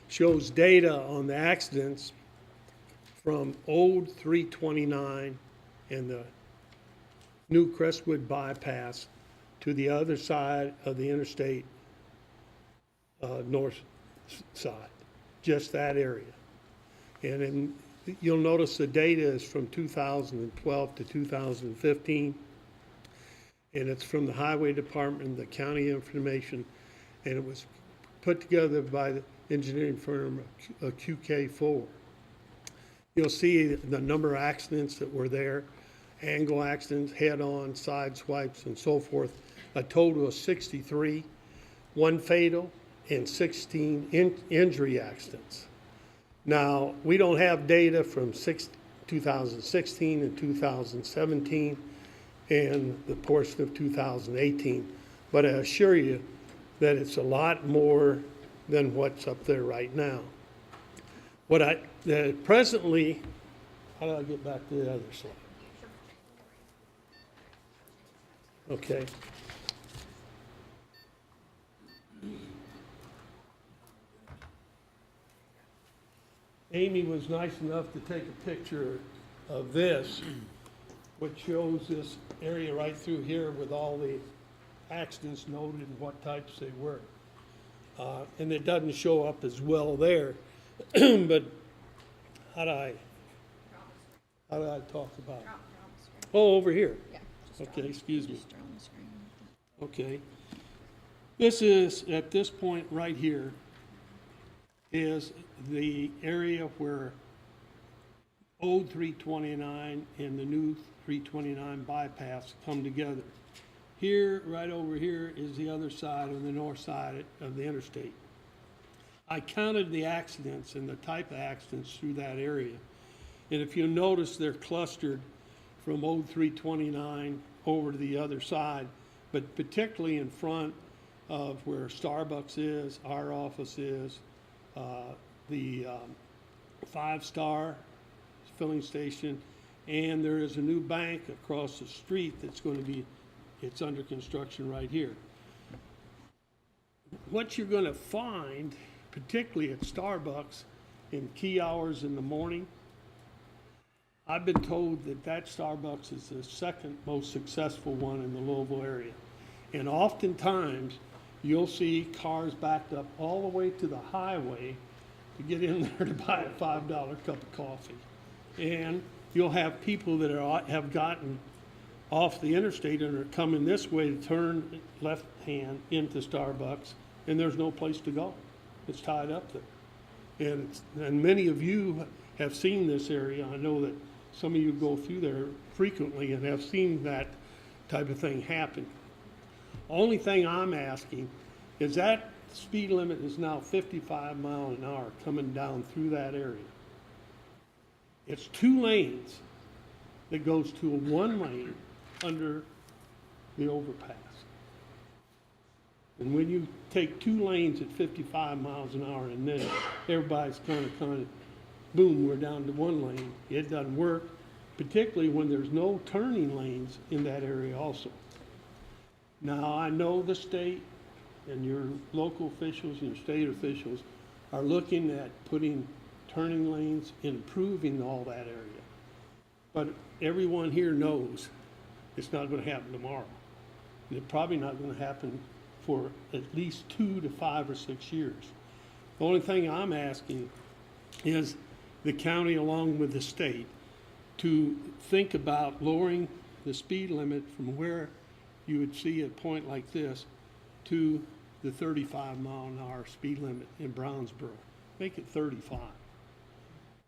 shows data on the accidents from old 329 and the new Crestwood bypass to the other side of the interstate, north side, just that area. And then you'll notice the data is from 2012 to 2015. And it's from the Highway Department, the county information, and it was put together by the engineering firm QK4. You'll see the number of accidents that were there, angle accidents, head-on, side swipes, and so forth, a total of 63, 1 fatal, and 16 injury accidents. Now, we don't have data from 2016 and 2017, and the portion of 2018. But I assure you that it's a lot more than what's up there right now. Presently, how do I get back to the other slide? Okay. Amy was nice enough to take a picture of this, which shows this area right through here with all the accidents noted and what types they were. And it doesn't show up as well there, but how do I talk about it? Oh, over here. Okay, excuse me. Okay. This is, at this point right here, is the area where old 329 and the new 329 bypass come together. Here, right over here, is the other side, on the north side of the interstate. I counted the accidents and the type of accidents through that area. And if you notice, they're clustered from old 329 over to the other side, but particularly in front of where Starbucks is, our office is, the 5-Star filling station, and there is a new bank across the street that's going to be, it's under construction right here. What you're going to find, particularly at Starbucks in key hours in the morning, I've been told that that Starbucks is the second most successful one in the Louisville area. And oftentimes, you'll see cars backed up all the way to the highway to get in there to buy a $5 cup of coffee. And you'll have people that have gotten off the interstate and are coming this way to turn left hand into Starbucks, and there's no place to go. It's tied up there. And many of you have seen this area. I know that some of you go through there frequently and have seen that type of thing happen. Only thing I'm asking is that speed limit is now 55 miles an hour coming down through that area. It's 2 lanes that goes to a 1 lane under the overpass. And when you take 2 lanes at 55 miles an hour and then everybody's kind of, boom, we're down to 1 lane, it doesn't work, particularly when there's no turning lanes in that area also. Now, I know the state and your local officials and your state officials are looking at putting turning lanes, improving all that area. But everyone here knows it's not going to happen tomorrow. And it's probably not going to happen for at least 2 to 5 or 6 years. The only thing I'm asking is the county along with the state to think about lowering the speed limit from where you would see a point like this to the 35 mile an hour speed limit in Brownsboro. Make it 35.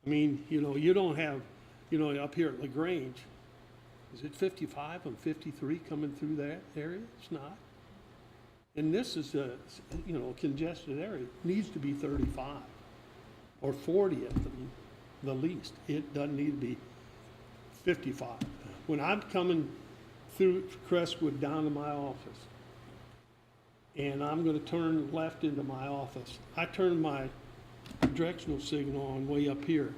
I mean, you know, you don't have, you know, up here at LaGrange, is it 55 and 53 coming through that area? It's not. And this is a, you know, congested area. It needs to be 35 or 40 at the least. It doesn't need to be 55. When I'm coming through Crestwood down to my office, and I'm going to turn left into my office, I turn my directional signal on way up here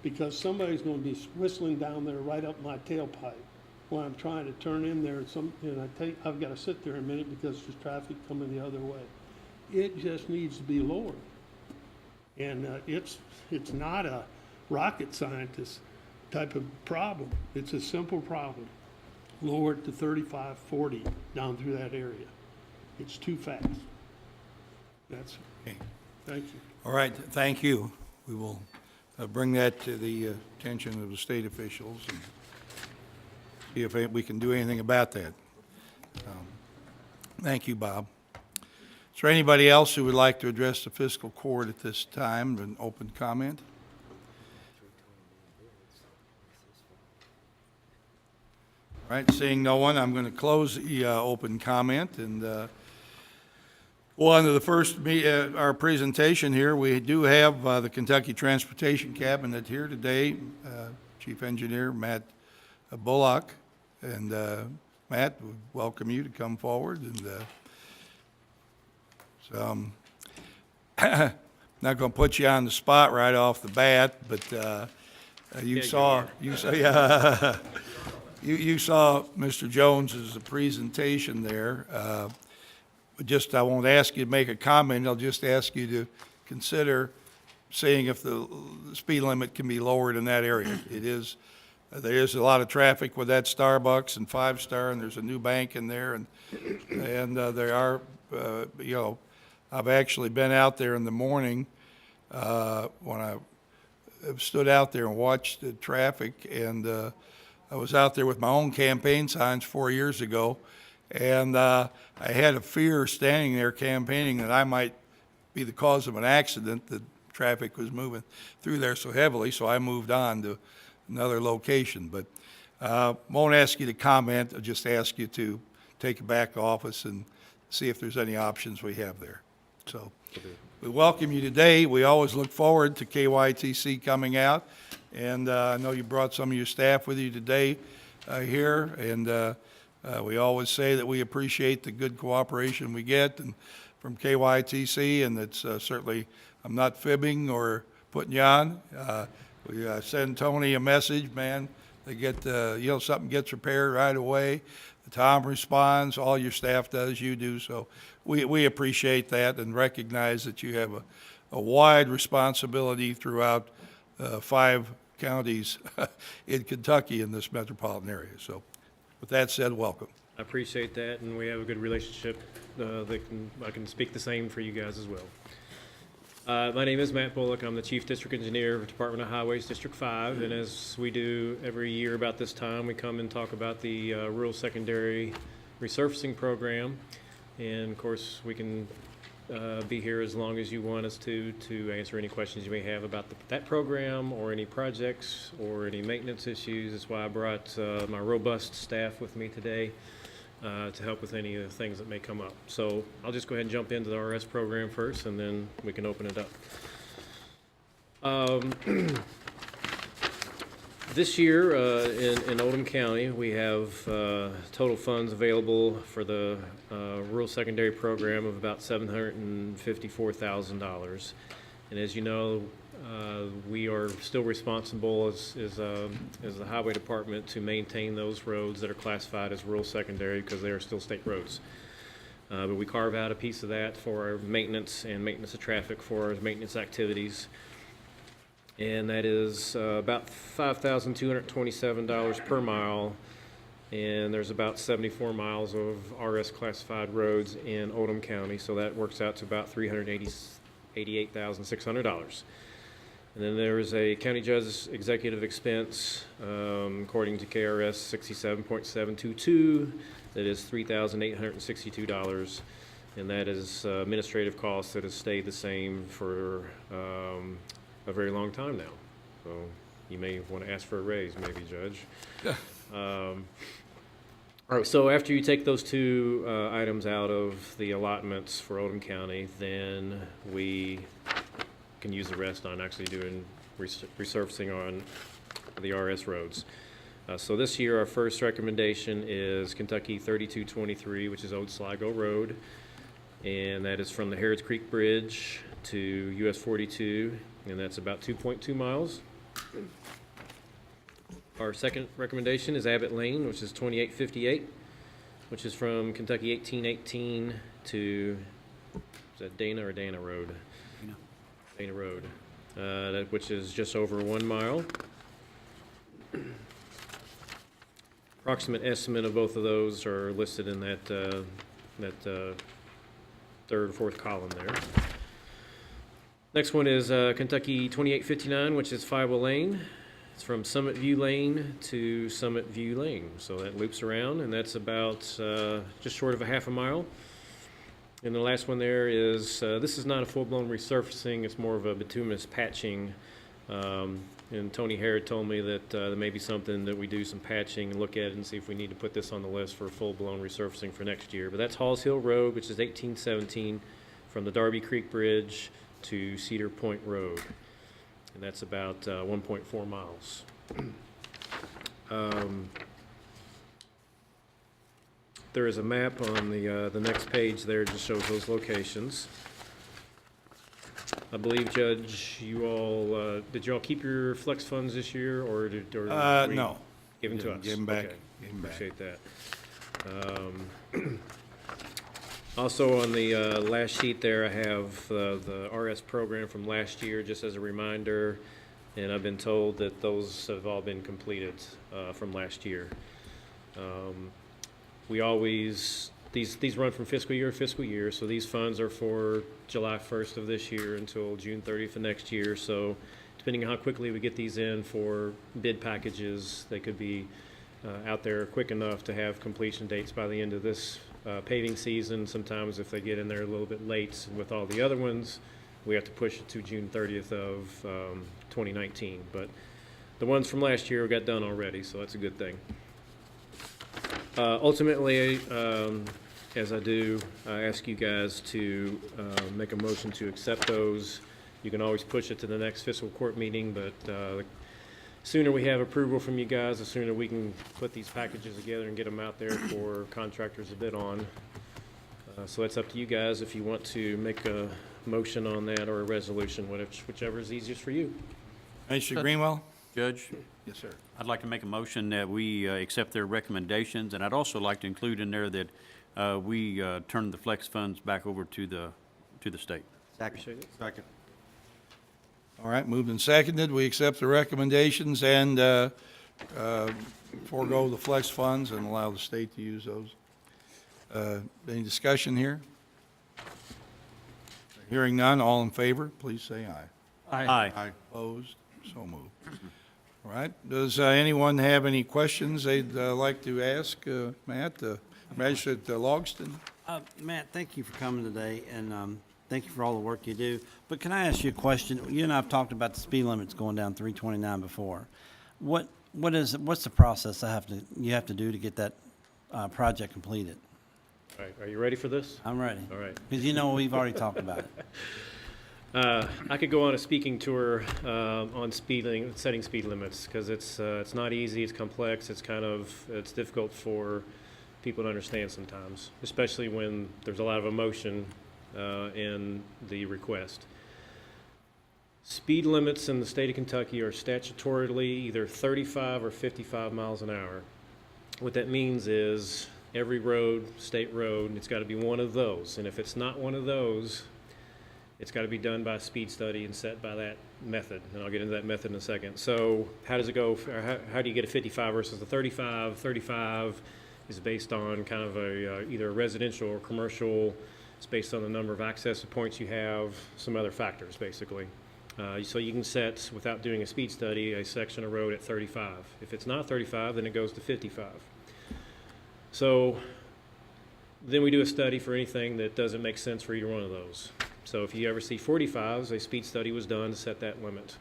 because somebody's going to be whistling down there right up my tailpipe when I'm trying to turn in there, and I've got to sit there a minute because there's traffic coming the other way. It just needs to be lowered. And it's not a rocket scientist type of problem. It's a simple problem. Lower it to 35, 40 down through that area. It's too fast. That's, Okay. thank you. All right, thank you. We will bring that to the attention of the state officials and see if we can do anything about that. Thank you, Bob. Is there anybody else who would like to address the fiscal court at this time, an open comment? All right, seeing no one, I'm going to close the open comment and go on to the first, our presentation here. We do have the Kentucky Transportation Cabinet here today, Chief Engineer Matt Bullock. And Matt, we welcome you to come forward. And so not going to put you on the spot right off the bat, but you saw Mr. Jones's presentation there. I won't ask you to make a comment. I'll just ask you to consider seeing if the speed limit can be lowered in that area. There is a lot of traffic with that Starbucks and Five Star, and there's a new bank in there, and there are, you know, I've actually been out there in the morning when I stood out there and watched the traffic, and I was out there with my own campaign signs 4 years ago, and I had a fear standing there campaigning that I might be the cause of an accident. The traffic was moving through there so heavily, so I moved on to another location. But won't ask you to comment. I'll just ask you to take it back to office and see if there's any options we have there. So we welcome you today. We always look forward to KYTC coming out, and I know you brought some of your staff with you today here, and we always say that we appreciate the good cooperation we get from KYTC, and it's certainly, I'm not fibbing or putting you on. We send Tony a message, man. They get, you know, something gets repaired right away. Tom responds, all your staff does, you do. So we appreciate that and recognize that you have a wide responsibility throughout 5 counties in Kentucky in this metropolitan area. So with that said, welcome. I appreciate that, and we have a good relationship. I can speak the same for you guys as well. My name is Matt Bullock. I'm the Chief District Engineer of Department of Highways District 5, and as we do every year about this time, we come and talk about the Rural Secondary Resurfacing Program. And of course, we can be here as long as you want us to answer any questions you may have about that program or any projects or any maintenance issues. That's why I brought my robust staff with me today. to help with any of the things that may come up. So I'll just go ahead and jump into the RS program first, and then we can open it up. This year in Oldham County, we have total funds available for the rural secondary program of about $754,000. And as you know, we are still responsible as the highway department to maintain those roads that are classified as rural secondary because they are still state roads. But we carve out a piece of that for our maintenance and maintenance of traffic for our maintenance activities. And that is about $5,227 per mile. And there's about 74 miles of RS classified roads in Oldham County. So that works out to about $388,600. And then there is a county judge's executive expense, according to KRS 67.722, that is $3,862. And that is administrative costs that has stayed the same for a very long time now. So you may want to ask for a raise, maybe, Judge. All right, so after you take those two items out of the allotments for Oldham County, then we can use the rest on actually doing resurfacing on the RS roads. So this year, our first recommendation is Kentucky 3223, which is Old Sligo Road, and that is from the Harrods Creek Bridge to US 42, and that's about 2.2 miles. Our second recommendation is Abbott Lane, which is 2858, which is from Kentucky 1818 to, is that Dana or Dana Road? Dana Road, which is just over 1 mile. Approximate estimate of both of those are listed in that third or fourth column there. Next one is Kentucky 2859, which is Five Lane. It's from Summit View Lane to Summit View Lane. So that loops around, and that's about just short of a half a mile. And the last one there is, this is not a full-blown resurfacing, it's more of a bituminous patching. And Tony Harrod told me that there may be something that we do some patching and look at it and see if we need to put this on the list for full-blown resurfacing for next year. But that's Halls Hill Road, which is 1817, from the Darby Creek Bridge to Cedar Point Road. And that's about 1.4 miles. There is a map on the next page there, just shows those locations. I believe, Judge, you all, did you all keep your flex funds this year, or no. Give them to us? Give them back. Okay. Give them back. Appreciate that. Also on the last sheet there, I have the RS program from last year, just as a reminder, and I've been told that those have all been completed from last year. We always, these run from fiscal year to fiscal year, so these funds are for July 1st of this year until June 30th of next year. So depending on how quickly we get these in for bid packages, they could be out there quick enough to have completion dates by the end of this paving season. Sometimes if they get in there a little bit late with all the other ones, we have to push it to June 30th of 2019. But the ones from last year got done already, so that's a good thing. Ultimately, as I do, I ask you guys to make a motion to accept those. You can always push it to the next fiscal court meeting, but the sooner we have approval from you guys, the sooner we can put these packages together and get them out there for contractors to bid on. So it's up to you guys if you want to make a motion on that or a resolution, whichever is easiest for you. Mr. Greenwell? Judge? Yes, sir. I'd like to make a motion that we accept their recommendations, and I'd also like to include in there that we turn the flex funds back over to the state. Appreciate it. Second. All right, moved and seconded. We accept the recommendations and forego the flex funds and allow the state to use those. Any discussion here? Hearing none, all in favor, please say aye. Aye. Opposed? So moved. All right. Does anyone have any questions they'd like to ask Matt, Magistrate Logston? Matt, thank you for coming today, and thank you for all the work you do. But can I ask you a question? You and I have talked about the speed limits going down 329 before. What's the process you have to do to get that project completed. All right, are you ready for this? I'm ready. All right. Because we've already talked about it. I could go on a speaking tour on setting speed limits, because it's not easy, it's complex, it's difficult for people to understand sometimes, especially when there's a lot of emotion in the request. Speed limits in the state of Kentucky are statutorily either 35 or 55 miles an hour. What that means is every road, state road, it's got to be one of those. And if it's not one of those, it's got to be done by a speed study and set by that method. And I'll get into that method in a second. So how does it go? How do you get a 55 versus a 35? 35 is based on kind of either a residential or commercial. It's based on the number of access points you have, some other factors, basically. So you can set, without doing a speed study, a section of road at 35. If it's not 35, then it goes to 55. So then we do a study for anything that doesn't make sense for either one of those. So if you ever see 45s, a speed study was done to set that limit.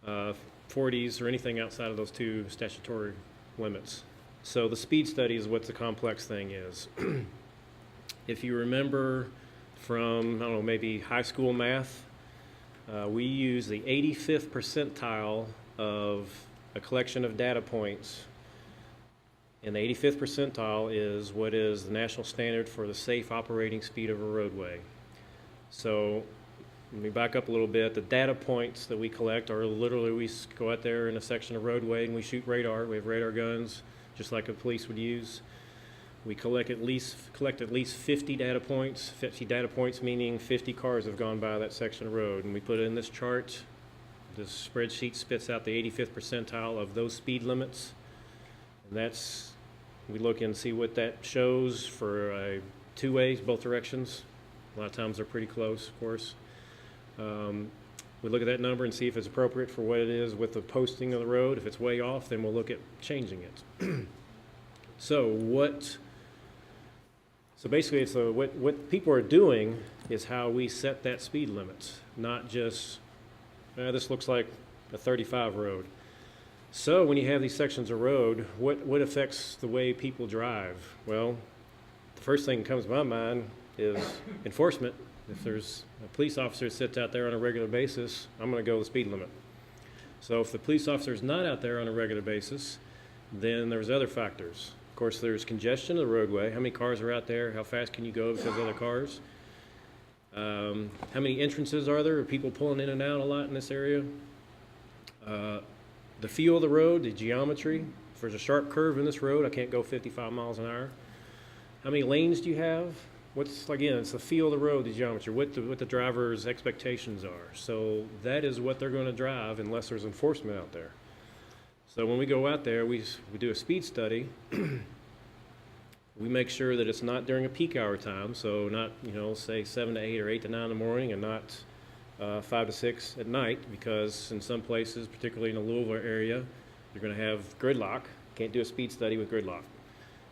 40s or anything outside of those two statutory limits. So the speed study is what the complex thing is. If you remember from, I don't know, maybe high school math, we use the 85th percentile of a collection of data points. And the 85th percentile is what is the national standard for the safe operating speed of a roadway. So let me back up a little bit. The data points that we collect are literally, we go out there in a section of roadway and we shoot radar. We have radar guns, just like a police would use. We collect at least 50 data points. 50 data points meaning 50 cars have gone by that section of road. And we put it in this chart. This spreadsheet spits out the 85th percentile of those speed limits. And that's, we look and see what that shows for two ways, both directions. A lot of times they're pretty close, of course. We look at that number and see if it's appropriate for what it is with the posting of the road. If it's way off, then we'll look at changing it. So basically, it's what people are doing is how we set that speed limit, not just, this looks like a 35 road. So when you have these sections of road, what affects the way people drive? Well, the first thing that comes to my mind is enforcement. If there's a police officer that sits out there on a regular basis, I'm going to go the speed limit. So if the police officer is not out there on a regular basis, then there's other factors. Of course, there's congestion of the roadway. How many cars are out there? How fast can you go because of other cars? How many entrances are there? Are people pulling in and out a lot in this area? The feel of the road, the geometry. If there's a sharp curve in this road, I can't go 55 miles an hour. How many lanes do you have? It's the feel of the road, the geometry, what the driver's expectations are. So that is what they're going to drive unless there's enforcement out there. So when we go out there, we do a speed study. We make sure that it's not during a peak hour time, so not, say 7 to 8 or 8 to 9 in the morning, and not 5 to 6 at night, because in some places, particularly in the Louisville area, you're going to have gridlock. Can't do a speed study with gridlock.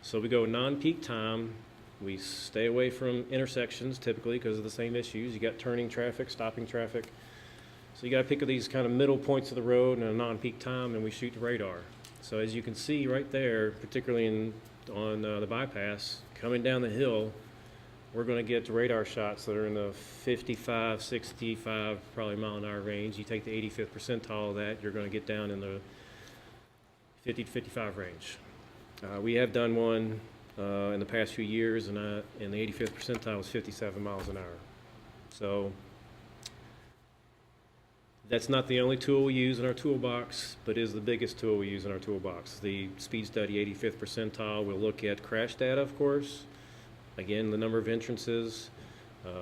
So we go non-peak time. We stay away from intersections typically because of the same issues. You got turning traffic, stopping traffic. So you got to pick these kind of middle points of the road in a non-peak time, and we shoot the radar. So as you can see right there, particularly on the bypass, coming down the hill, we're going to get radar shots that are in the 55, 65, probably mile an hour range. You take the 85th percentile of that, you're going to get down in the 50 to 55 range. We have done one in the past few years, and the 85th percentile was 57 miles an hour. So that's not the only tool we use in our toolbox, but is the biggest tool we use in our toolbox. The speed study 85th percentile, we'll look at crash data, of course. Again, the number of entrances,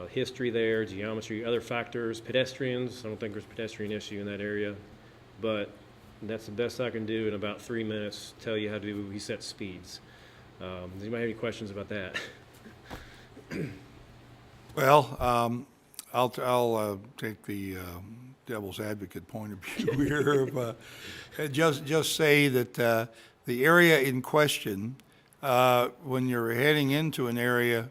history there, geometry, other factors, pedestrians. I don't think there's a pedestrian issue in that area, but that's the best I can do in about 3 minutes, tell you how to reset speeds. Does anybody have any questions about that? Well, I'll take the devil's advocate point of view here. Just say that the area in question, when you're heading into an area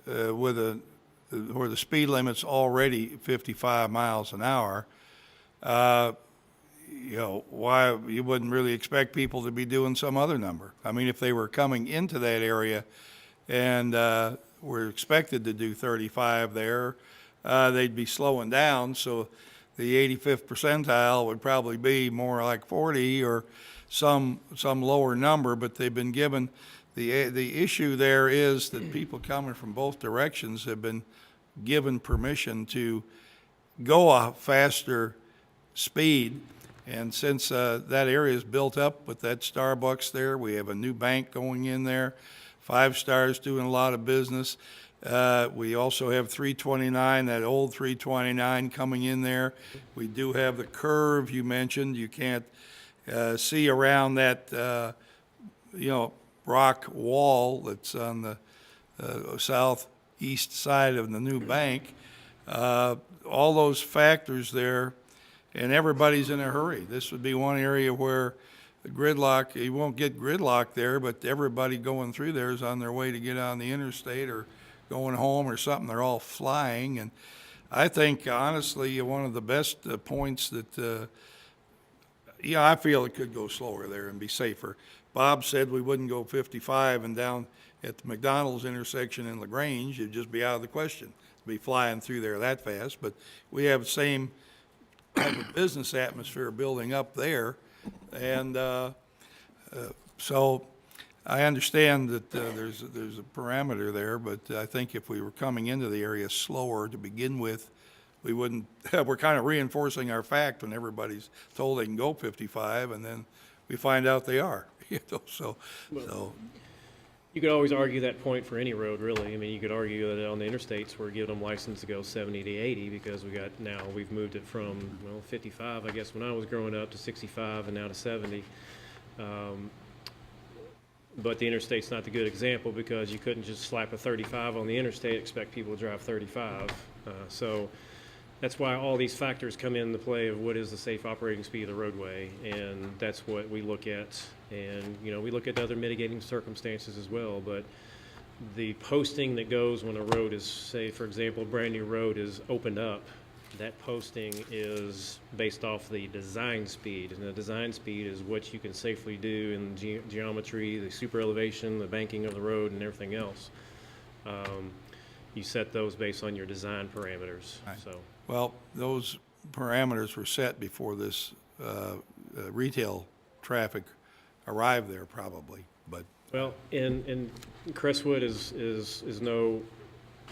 where the speed limit's already 55 miles an hour, you know, why you wouldn't really expect people to be doing some other number. I mean, if they were coming into that area and were expected to do 35 there, they'd be slowing down. So the 85th percentile would probably be more like 40 or some lower number. But they've been given the issue there is that people coming from both directions have been given permission to go a faster speed. And since that area is built up with that Starbucks there, we have a new bank going in there, 5 Stars doing a lot of business. We also have 329, that old 329 coming in there. We do have the curve you mentioned. You can't see around that, rock wall that's on the southeast side of the new bank. All those factors there, and everybody's in a hurry. This would be one area where the gridlock, you won't get gridlock there, but everybody going through there is on their way to get on the interstate or going home or something. They're all flying. And I think, honestly, one of the best points that, I feel it could go slower there and be safer. Bob said we wouldn't go 55 and down at the McDonald's intersection in LaGrange. It'd just be out of the question to be flying through there that fast. But we have the same type of business atmosphere building up there. And so I understand that there's a parameter there, but I think if we were coming into the area slower to begin with, we wouldn't, we're kind of reinforcing our fact when everybody's told they can go 55, and then we find out they are. So You could always argue that point for any road, really. I mean, you could argue that on the interstates, we're giving them license to go 70 to 80 because we've moved it from, 55, I guess, when I was growing up, to 65 and now to 70. But the interstate's not the good example because you couldn't just slap a 35 on the interstate and expect people to drive 35. So that's why all these factors come into play of what is the safe operating speed of the roadway, and that's what we look at. And, we look at other mitigating circumstances as well, but the posting that goes when a road is, say, for example, a brand new road is opened up, that posting is based off the design speed, and the design speed is what you can safely do in geometry, the super elevation, the banking of the road, and everything else. You set those based on your design parameters. Right. So. Well, those parameters were set before this retail traffic arrived there, probably. But well, and Crestwood is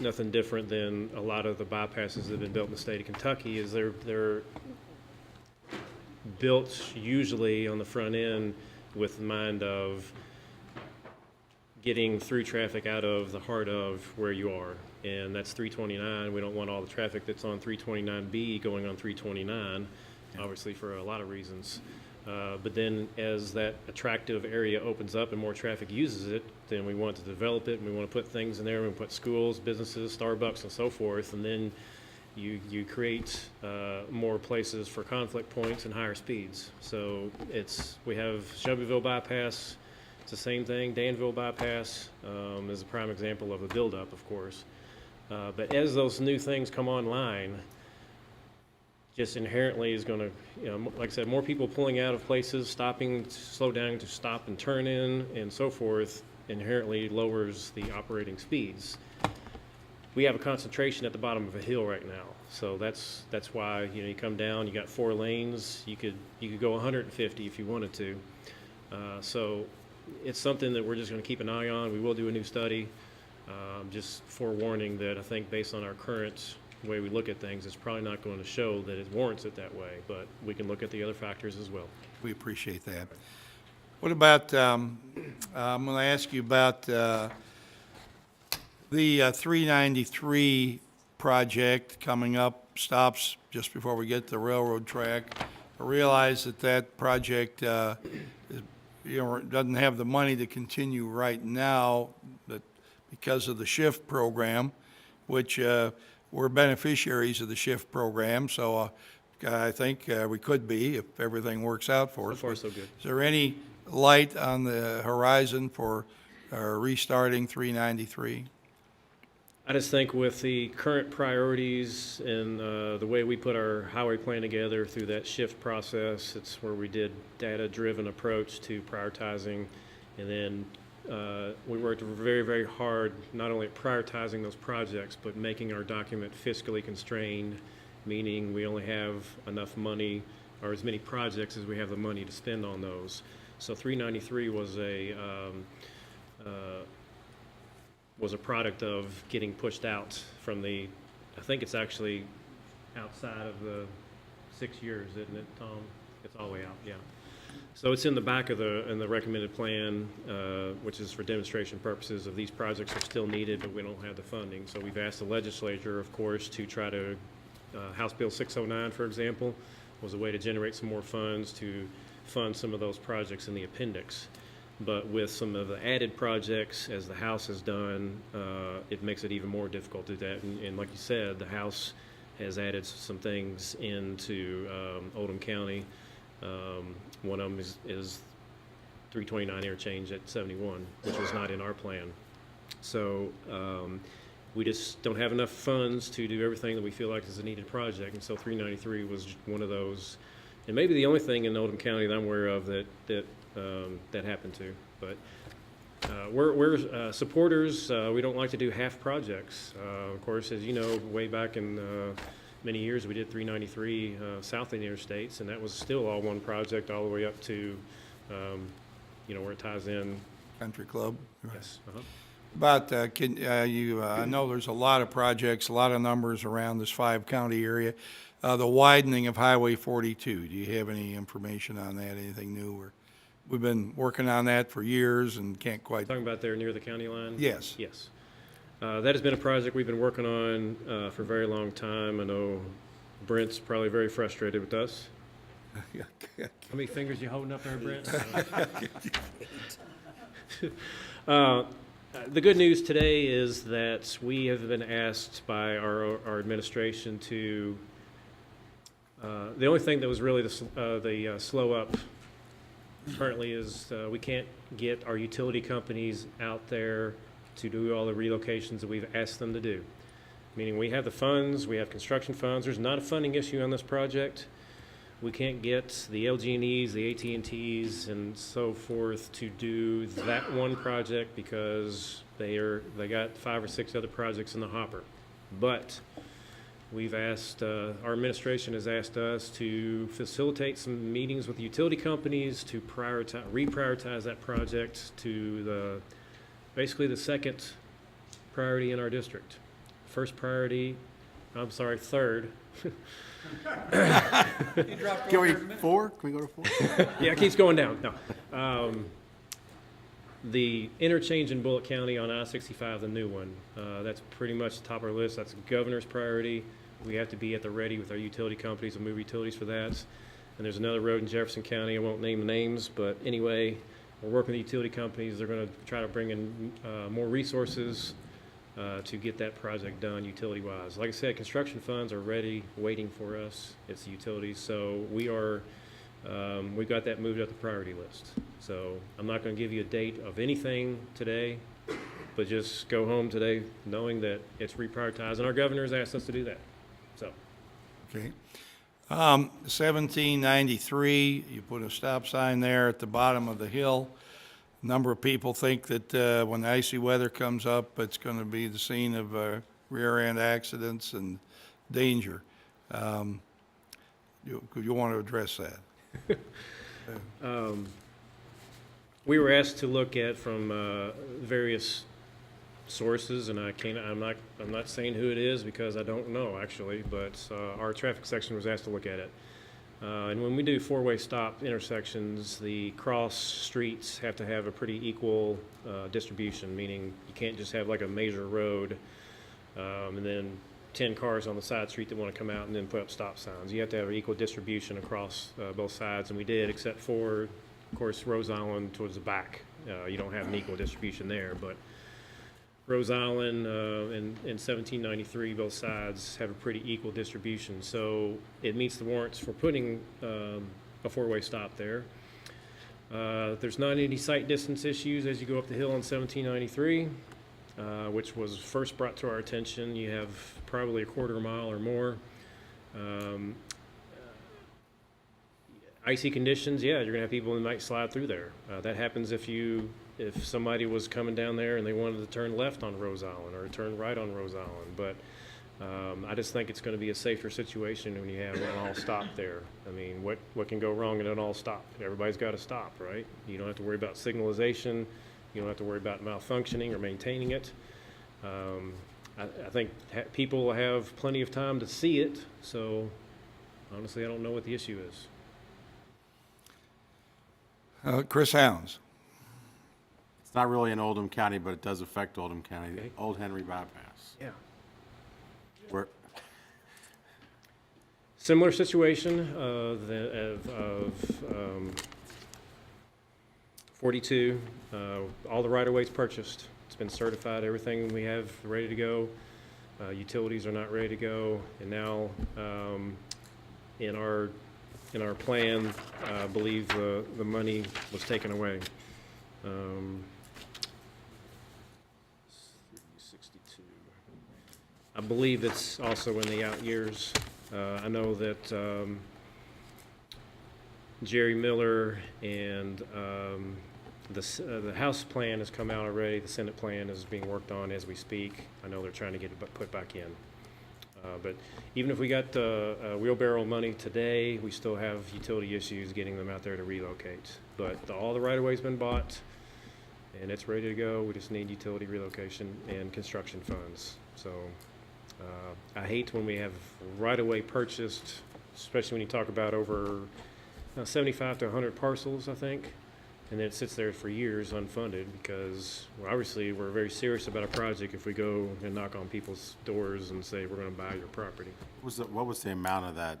nothing different than a lot of the bypasses that have been built in the state of Kentucky. Is they're built usually on the front end with the mind of getting through traffic out of the heart of where you are, and that's 329. We don't want all the traffic that's on 329B going on 329, obviously for a lot of reasons. But then as that attractive area opens up and more traffic uses it, then we want to develop it, and we want to put things in there. We put schools, businesses, Starbucks, and so forth, and then you create more places for conflict points and higher speeds. So we have Shelbyville bypass. It's the same thing. Danville bypass is a prime example of a buildup, of course. But as those new things come online, just inherently is going to, like I said, more people pulling out of places, stopping, slow down to stop and turn in, and so forth, inherently lowers the operating speeds. We have a concentration at the bottom of a hill right now, so that's why you come down. You got 4 lanes. You could go 150 if you wanted to. So it's something that we're just going to keep an eye on. We will do a new study. Just forewarning that I think based on our current way we look at things, it's probably not going to show that it warrants it that way, but we can look at the other factors as well. we appreciate that. What about, I'm going to ask you about the 393 project coming up, stops just before we get to the railroad track. I realize that project doesn't have the money to continue right now, but because of the SHIFT program, which we're beneficiaries of the SHIFT program, so I think we could be if everything works out for us. So far, so good. Is there any light on the horizon for restarting 393? I just think with the current priorities and the way we put our highway plan together through that shift process, it's where we did data-driven approach to prioritizing, and then we worked very, very hard not only at prioritizing those projects, but making our document fiscally constrained, meaning we only have enough money or as many projects as we have the money to spend on those. So 393 was a product of getting pushed out from the, I think it's actually outside of the 6 years, isn't it, Tom? It's all the way out, yeah. So it's in the back of in the recommended plan, which is for demonstration purposes of these projects are still needed, but we don't have the funding. So we've asked the legislature, of course, to try to, House Bill 609, for example, was a way to generate some more funds to fund some of those projects in the appendix. But with some of the added projects, as the House has done, it makes it even more difficult to do that. And like you said, the House has added some things into Oldham County. One of them is 329 interchange at 71, which was not in our plan. So we just don't have enough funds to do everything that we feel like is a needed project. And so 393 was one of those, and maybe the only thing in Oldham County that I'm aware of that happened to. But we're supporters. We don't like to do half projects. Of course, as you know, way back in many years, we did 393 south of the interstates, and that was still all one project all the way up to, where it ties in. Country Club. Yes. About, I know there's a lot of projects, a lot of numbers around this 5-county area. The widening of Highway 42, do you have any information on that, anything new? We've been working on that for years and can't quite. Talking about there near the county line? Yes. Yes. That has been a project we've been working on for a very long time. I know Brent's probably very frustrated with us. How many fingers you holding up there, Brent? The good news today is that we have been asked by our administration to, the only thing that was really the slow up currently is we can't get our utility companies out there to do all the relocations that we've asked them to do. Meaning we have the funds, we have construction funds. There's not a funding issue on this project. We can't get the LG&Es, the AT&Ts, and so forth to do that one project because they got 5 or 6 other projects in the hopper. But we've asked, our administration has asked us to facilitate some meetings with the utility companies to reprioritize that project to basically the second priority in our district. First priority, I'm sorry, third. Can we 4? Can we go to 4? Yeah, it keeps going down. No. The interchange in Bullitt County on I-65, the new one, that's pretty much the top of our list. That's the governor's priority. We have to be at the ready with our utility companies and move utilities for that. And there's another road in Jefferson County. I won't name the names, but anyway, we're working with the utility companies. They're going to try to bring in more resources to get that project done utility-wise. Like I said, construction funds are ready, waiting for us. It's the utilities. So we've got that moved up the priority list. So I'm not going to give you a date of anything today, but just go home today knowing that it's reprioritized. And our governor has asked us to do that. So. Okay. 1793, you put a stop sign there at the bottom of the hill. A number of people think that when icy weather comes up, it's going to be the scene of rear-end accidents and danger. You want to address that? We were asked to look at from various sources, and I'm not saying who it is because I don't know actually, but our traffic section was asked to look at it. And when we do 4-way stop intersections, the cross streets have to have a pretty equal distribution, meaning you can't just have like a major road and then 10 cars on the side street that want to come out and then put up stop signs. You have to have an equal distribution across both sides, and we did, except for, of course, Rose Island towards the back. You don't have an equal distribution there, but Rose Island and 1793, both sides have a pretty equal distribution. So it meets the warrants for putting a 4-way stop there. There's not any sight distance issues as you go up the hill on 1793. which was first brought to our attention. You have probably a quarter mile or more. Icy conditions, yeah, you're gonna have people that might slide through there. That happens if somebody was coming down there and they wanted to turn left on Rose Island or turn right on Rose Island. But I just think it's going to be a safer situation when you have an all stop there. I mean, what can go wrong in an all stop? Everybody's got to stop, right? You don't have to worry about signalization. You don't have to worry about malfunctioning or maintaining it. I think people will have plenty of time to see it. So honestly, I don't know what the issue is. Chris Hounds. It's not really in Oldham County, but it does affect Oldham County. Okay. Old Henry Bypass. Yeah. Where, Similar situation of 42. All the right-of-ways purchased. It's been certified. Everything we have ready to go. Utilities are not ready to go. And now in our plan, I believe the money was taken away. 62. I believe it's also in the out years. I know that Jerry Miller and the House plan has come out already. The Senate plan is being worked on as we speak. I know they're trying to get it put back in. But even if we got wheelbarrow money today, we still have utility issues getting them out there to relocate. But all the right-of-way's been bought, and it's ready to go. We just need utility relocation and construction funds. So I hate when we have right-of-way purchased, especially when you talk about over 75 to 100 parcels, I think. And then it sits there for years unfunded because obviously we're very serious about a project if we go and knock on people's doors and say, we're going to buy your property. what was the amount of that?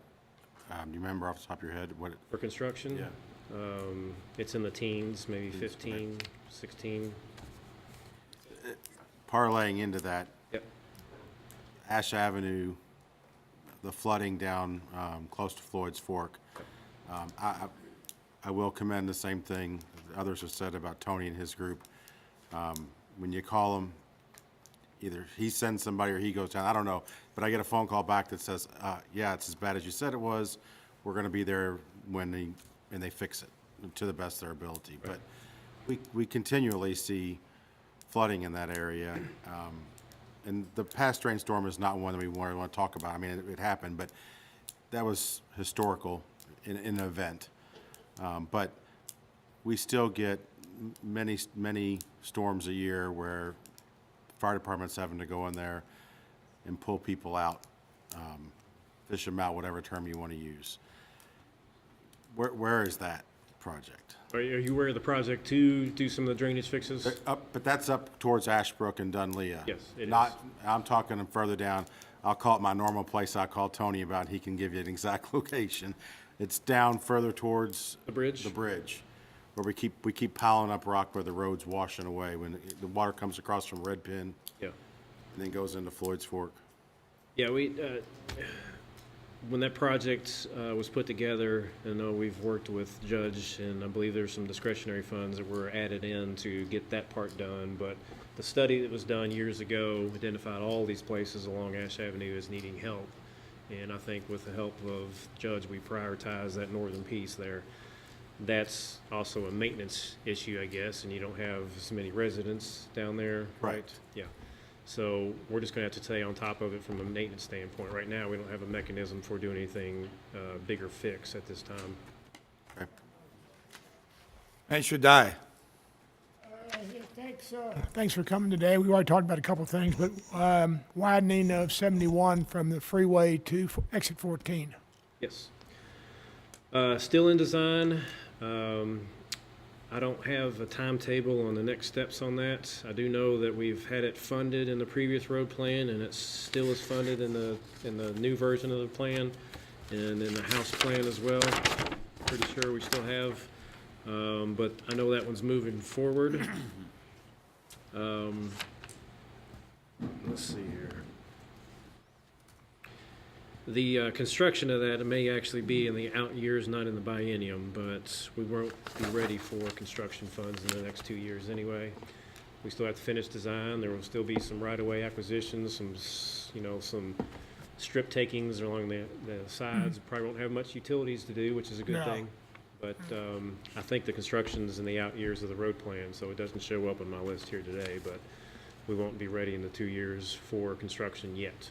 Do you remember off the top of your head? For construction? Yeah. It's in the teens, maybe 15, 16. Parlaying into that, Yep. Ash Avenue, the flooding down close to Floyd's Fork. I will commend the same thing others have said about Tony and his group. When you call him, either he sends somebody or he goes down. I don't know, but I get a phone call back that says, "Yeah, it's as bad as you said it was. We're going to be there and they fix it to the best of their ability." Right. But we continually see flooding in that area, and the past rainstorm is not one that we want to talk about. I mean, it happened, but that was historical in an event. But we still get many storms a year where fire department's having to go in there and pull people out, fish them out, whatever term you want to use. Where is that project? Are you aware of the project to do some of the drainage fixes? But that's up towards Ashbrook and Dunlea. Yes, it is. I'm talking further down. I'll call it my normal place I call Tony about. He can give you an exact location. It's down further towards the bridge. Where we keep piling up rock where the road's washing away when the water comes across from Red Pin. Yeah. And then goes into Floyd's Fork. Yeah, when that project was put together, I know we've worked with Judge, and I believe there's some discretionary funds that were added in to get that part done. But the study that was done years ago identified all these places along Ash Avenue as needing help. And I think with the help of Judge, we prioritize that northern piece there. That's also a maintenance issue, I guess, and you don't have as many residents down there, right? Yeah. So we're just going to have to stay on top of it from a maintenance standpoint. Right now, we don't have a mechanism for doing anything bigger fix at this time. Okay. And should die. Thanks for coming today. We already talked about a couple of things, but widening of 71 from the freeway to exit 14. Yes. Still in design. I don't have a timetable on the next steps on that. I do know that we've had it funded in the previous road plan, and it still is funded in the new version of the plan, and in the House plan as well. Pretty sure we still have, but I know that one's moving forward. Let's see here. The construction of that may actually be in the out years, not in the biennium, but we won't be ready for construction funds in the next 2 years anyway. We still have to finish design. There will still be some right-of-way acquisitions, some strip takings along the sides. Probably won't have much utilities to do, which is a good No. thing. But I think the construction's in the out years of the road plan, so it doesn't show up on my list here today, but we won't be ready in the 2 years for construction yet.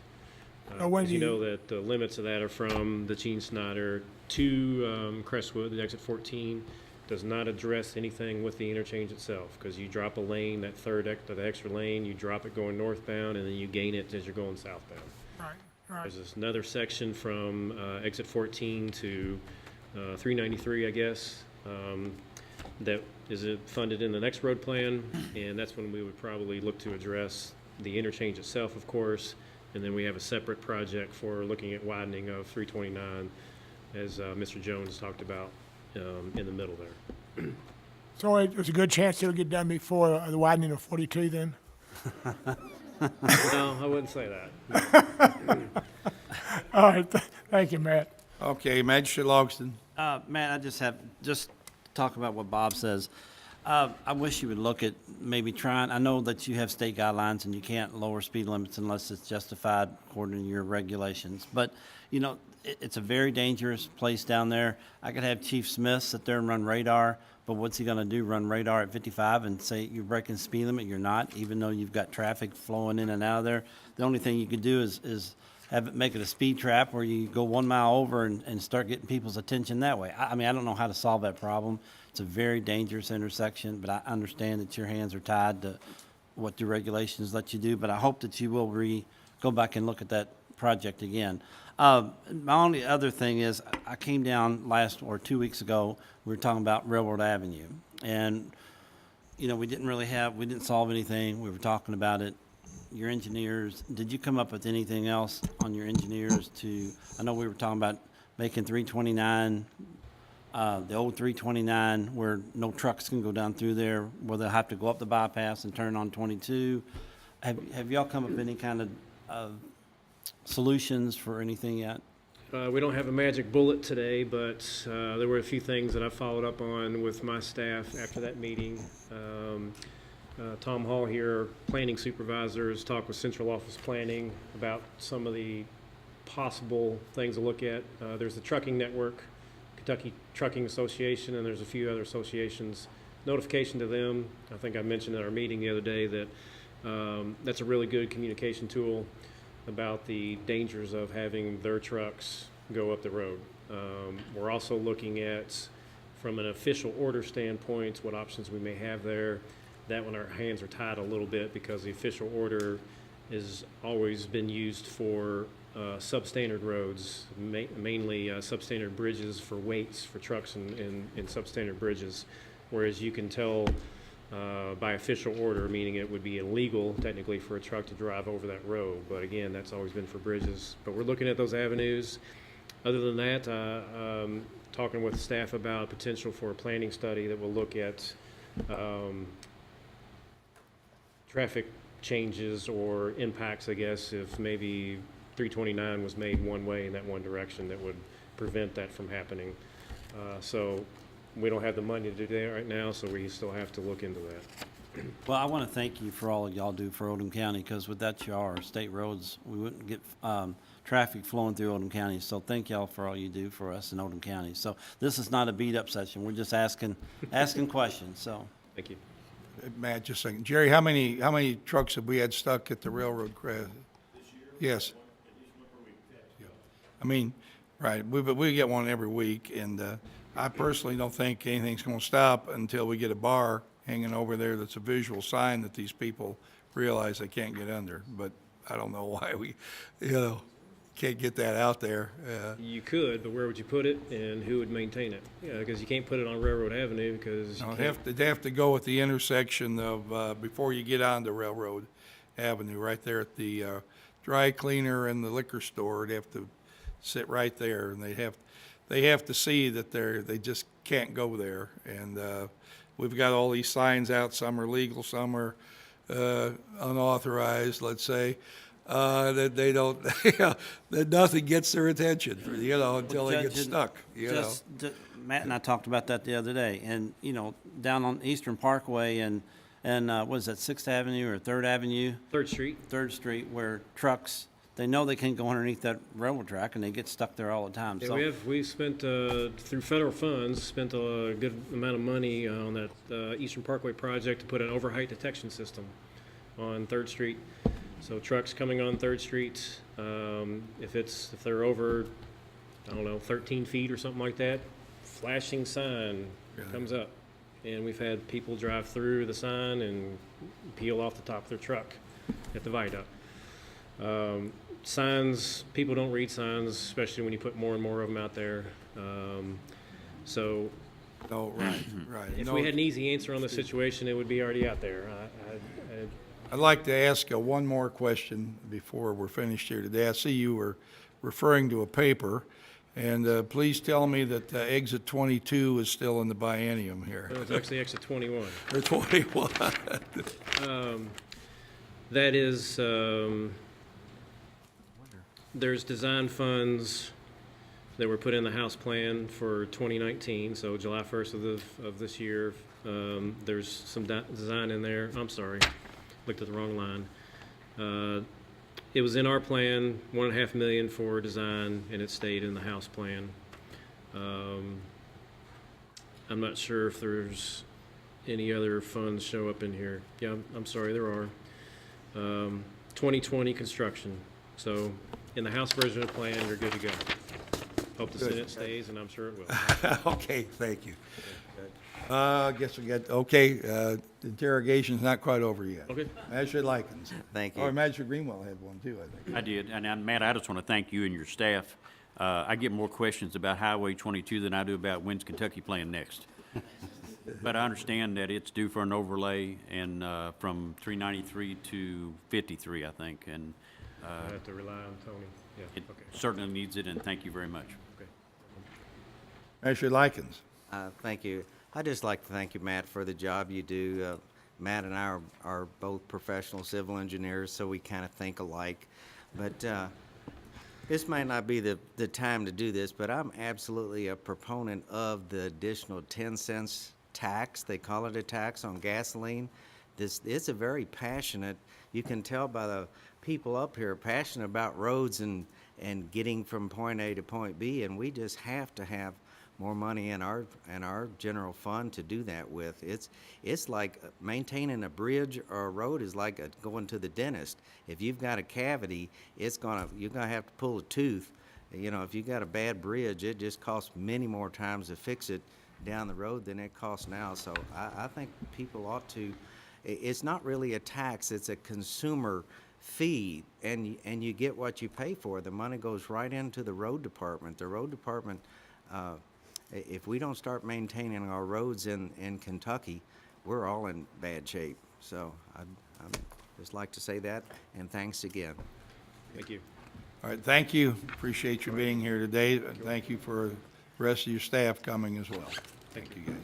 When As do you you- know that the limits of that are from the Gene Snyder to Crestwood, the exit 14, does not address anything with the interchange itself, because you drop a lane, that the extra lane, you drop it going northbound, and then you gain it as you're going southbound. Right. There's another section from exit 14 to 393, I guess, that is funded in the next road plan, and that's when we would probably look to address the interchange itself, of course, and then we have a separate project for looking at widening of 329, as Mr. Jones talked about in the middle there. So there's a good chance it'll get done before the widening of 42 then? No, I wouldn't say that. All right, thank you, Matt. Okay, Magistrate Logston. Matt, I just talk about what Bob says. I wish you would look at maybe trying, I know that you have state guidelines and you can't lower speed limits unless it's justified according to your regulations. But, you know, it's a very dangerous place down there. I could have Chief Smith sit there and run radar, but what's he gonna do, run radar at 55 and say you're breaking the speed limit? You're not, even though you've got traffic flowing in and out of there. The only thing you could do is make it a speed trap where you go 1 mile over and start getting people's attention that way. I mean, I don't know how to solve that problem. It's a very dangerous intersection, but I understand that your hands are tied to what the regulations let you do, but I hope that you will go back and look at that project again. My only other thing is, I came down 2 weeks ago, we were talking about Railroad Avenue, and, you know, we didn't solve anything, we were talking about it. Your engineers, did you come up with anything else on your engineers I know we were talking about making 329, the old 329 where no trucks can go down through there, where they'll have to go up the bypass and turn on 22. Have y'all come up with any kind of solutions for anything yet? We don't have a magic bullet today, but there were a few things that I followed up on with my staff after that meeting. Tom Hall here, planning supervisors, talked with central office planning about some of the possible things to look at. There's the trucking network, Kentucky Trucking Association, and there's a few other associations. Notification to them, I think I mentioned at our meeting the other day that that's a really good communication tool about the dangers of having their trucks go up the road. We're also looking at, from an official order standpoint, what options we may have there. That one, our hands are tied a little bit because the official order has always been used for substandard roads, mainly substandard bridges for weights for trucks and substandard bridges. Whereas you can tell by official order, meaning it would be illegal technically for a truck to drive over that road. But again, that's always been for bridges. But we're looking at those avenues. Other than that, talking with staff about potential for a planning study that will look at traffic changes or impacts, I guess, if maybe 329 was made one way in that one direction, that would prevent that from happening. So we don't have the money to do that right now, so we still have to look into that. Well, I want to thank you for all y'all do for Oldham County, because without our state roads, we wouldn't get traffic flowing through Oldham County. So thank y'all for all you do for us in Oldham County. So this is not a beat-up session. We're just asking questions, so. Thank you. Matt, just a second. Jerry, how many trucks have we had stuck at the railroad crash? This year? Yes. Yeah. I mean, right, we get one every week, and I personally don't think anything's gonna stop until we get a bar hanging over there that's a visual sign that these people realize they can't get under. But I don't know why we, can't get that out there. You could, but where would you put it, and who would maintain it? Because you can't put it on Railroad Avenue because They have to go at the intersection of, before you get onto Railroad Avenue, right there at the dry cleaner and the liquor store. They have to sit right there, and they have to see that they just can't go there. And we've got all these signs out. Some are legal, some are unauthorized, let's say. That they don't, that nothing gets their attention, until they get stuck, Matt and I talked about that the other day, and, down on Eastern Parkway and and, what is that, Sixth Avenue or Third Avenue? Third Street. Third Street, where trucks, they know they can't go underneath that railroad track, and they get stuck there all the time, Yeah, so. we've spent, through federal funds, spent a good amount of money on that Eastern Parkway project to put an overheight detection system on Third Street. So trucks coming on Third Street, if they're over, I don't know, 13 feet or something like that, flashing sign comes up. And we've had people drive through the sign and peel off the top of their truck at the viaduct. Signs, people don't read signs, especially when you put more and more of them out there. So Oh, right, right. if No, we had an easy answer on the situation, it would be already out there. I'd like to ask one more question before we're finished here today. I see you were referring to a paper, and please tell me that exit 22 is still in the biennium here. It's actually exit 21. Or 21. That is, there's design funds that were put in the House plan for 2019, so July 1st of this year. There's some design in there. I'm sorry, looked at the wrong line. It was in our plan, $1.5 million for design, and it stayed in the House plan. I'm not sure if there's any other funds show up in here. Yeah, I'm sorry, there are. 2020 construction. So in the House version of the plan, you're good to go. Hope the Good. Senate stays, and I'm sure it will. Okay, thank you. I guess we got, okay, interrogation's not quite over yet. Okay. Magistrate Likens. Thank you. Or Magistrate Greenwell had one too, I think. I did, and Matt, I just want to thank you and your staff. I get more questions about Highway 22 than I do about when's Kentucky playing next. But I understand that it's due for an overlay and from 393 to 53, I think, and I have to rely on Tony. Yeah, it okay. certainly needs it, and thank you very much. Okay. Magistrate Likens. Thank you. I'd just like to thank you, Matt, for the job you do. Matt and I are both professional civil engineers, so we kind of think alike. But this might not be the time to do this, but I'm absolutely a proponent of the additional 10 cents tax. They call it a tax on gasoline. This is a very passionate, you can tell by the people up here, passionate about roads and getting from point A to point B, and we just have to have more money in our general fund to do that with. It's like maintaining a bridge or a road is like going to the dentist. If you've got a cavity, you're gonna have to pull a tooth. You know, if you got a bad bridge, it just costs many more times to fix it down the road than it costs now. So I think people ought to. It's not really a tax; it's a consumer fee, and you get what you pay for. The money goes right into the road department. The road department. If we don't start maintaining our roads in Kentucky, we're all in bad shape. So I'd just like to say that, and thanks again. Thank you. All right, thank you. Appreciate you being here today. Thank you for the rest of your staff coming as well. Thank you, guys.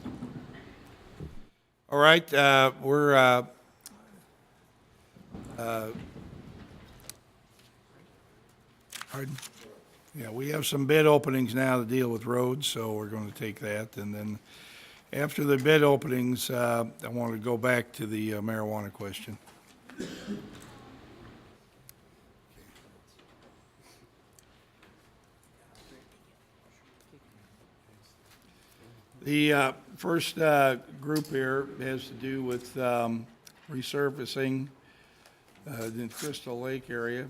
All right, pardon? Yeah, we have some bid openings now to deal with roads, so we're going to take that. And then after the bid openings, I want to go back to the marijuana question. The first group here has to do with resurfacing the Crystal Lake area.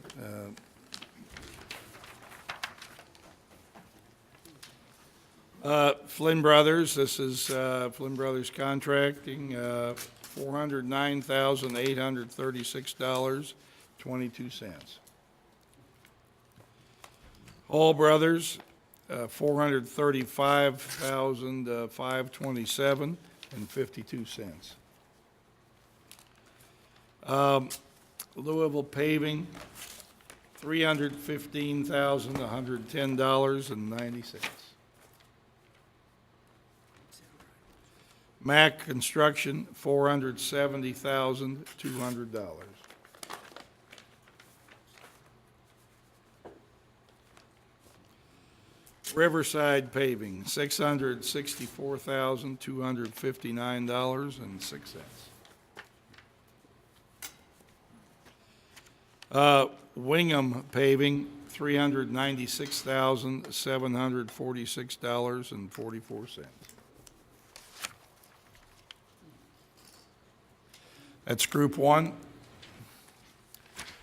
Flynn Brothers, this is Flynn Brothers Contracting, $409,836.22. Hall Brothers, $435,527.52. Louisville Paving, $315,110.90. Mack Construction, $470,200. Riverside Paving, $664,259.06. Wingham Paving, $396,746.44. That's Group 1.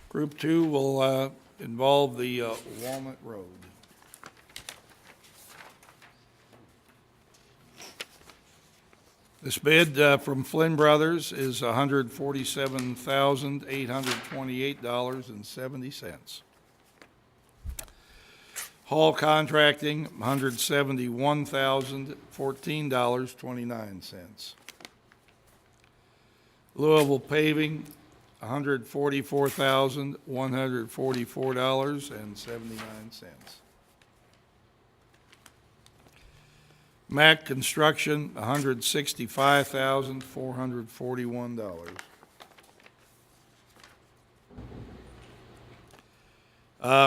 Group 2 will involve the Walnut Road. This bid from Flynn Brothers is $147,828.70. Hall Contracting, $171,014.29. Louisville Paving, $144,144.79. Mack Construction, $165,441.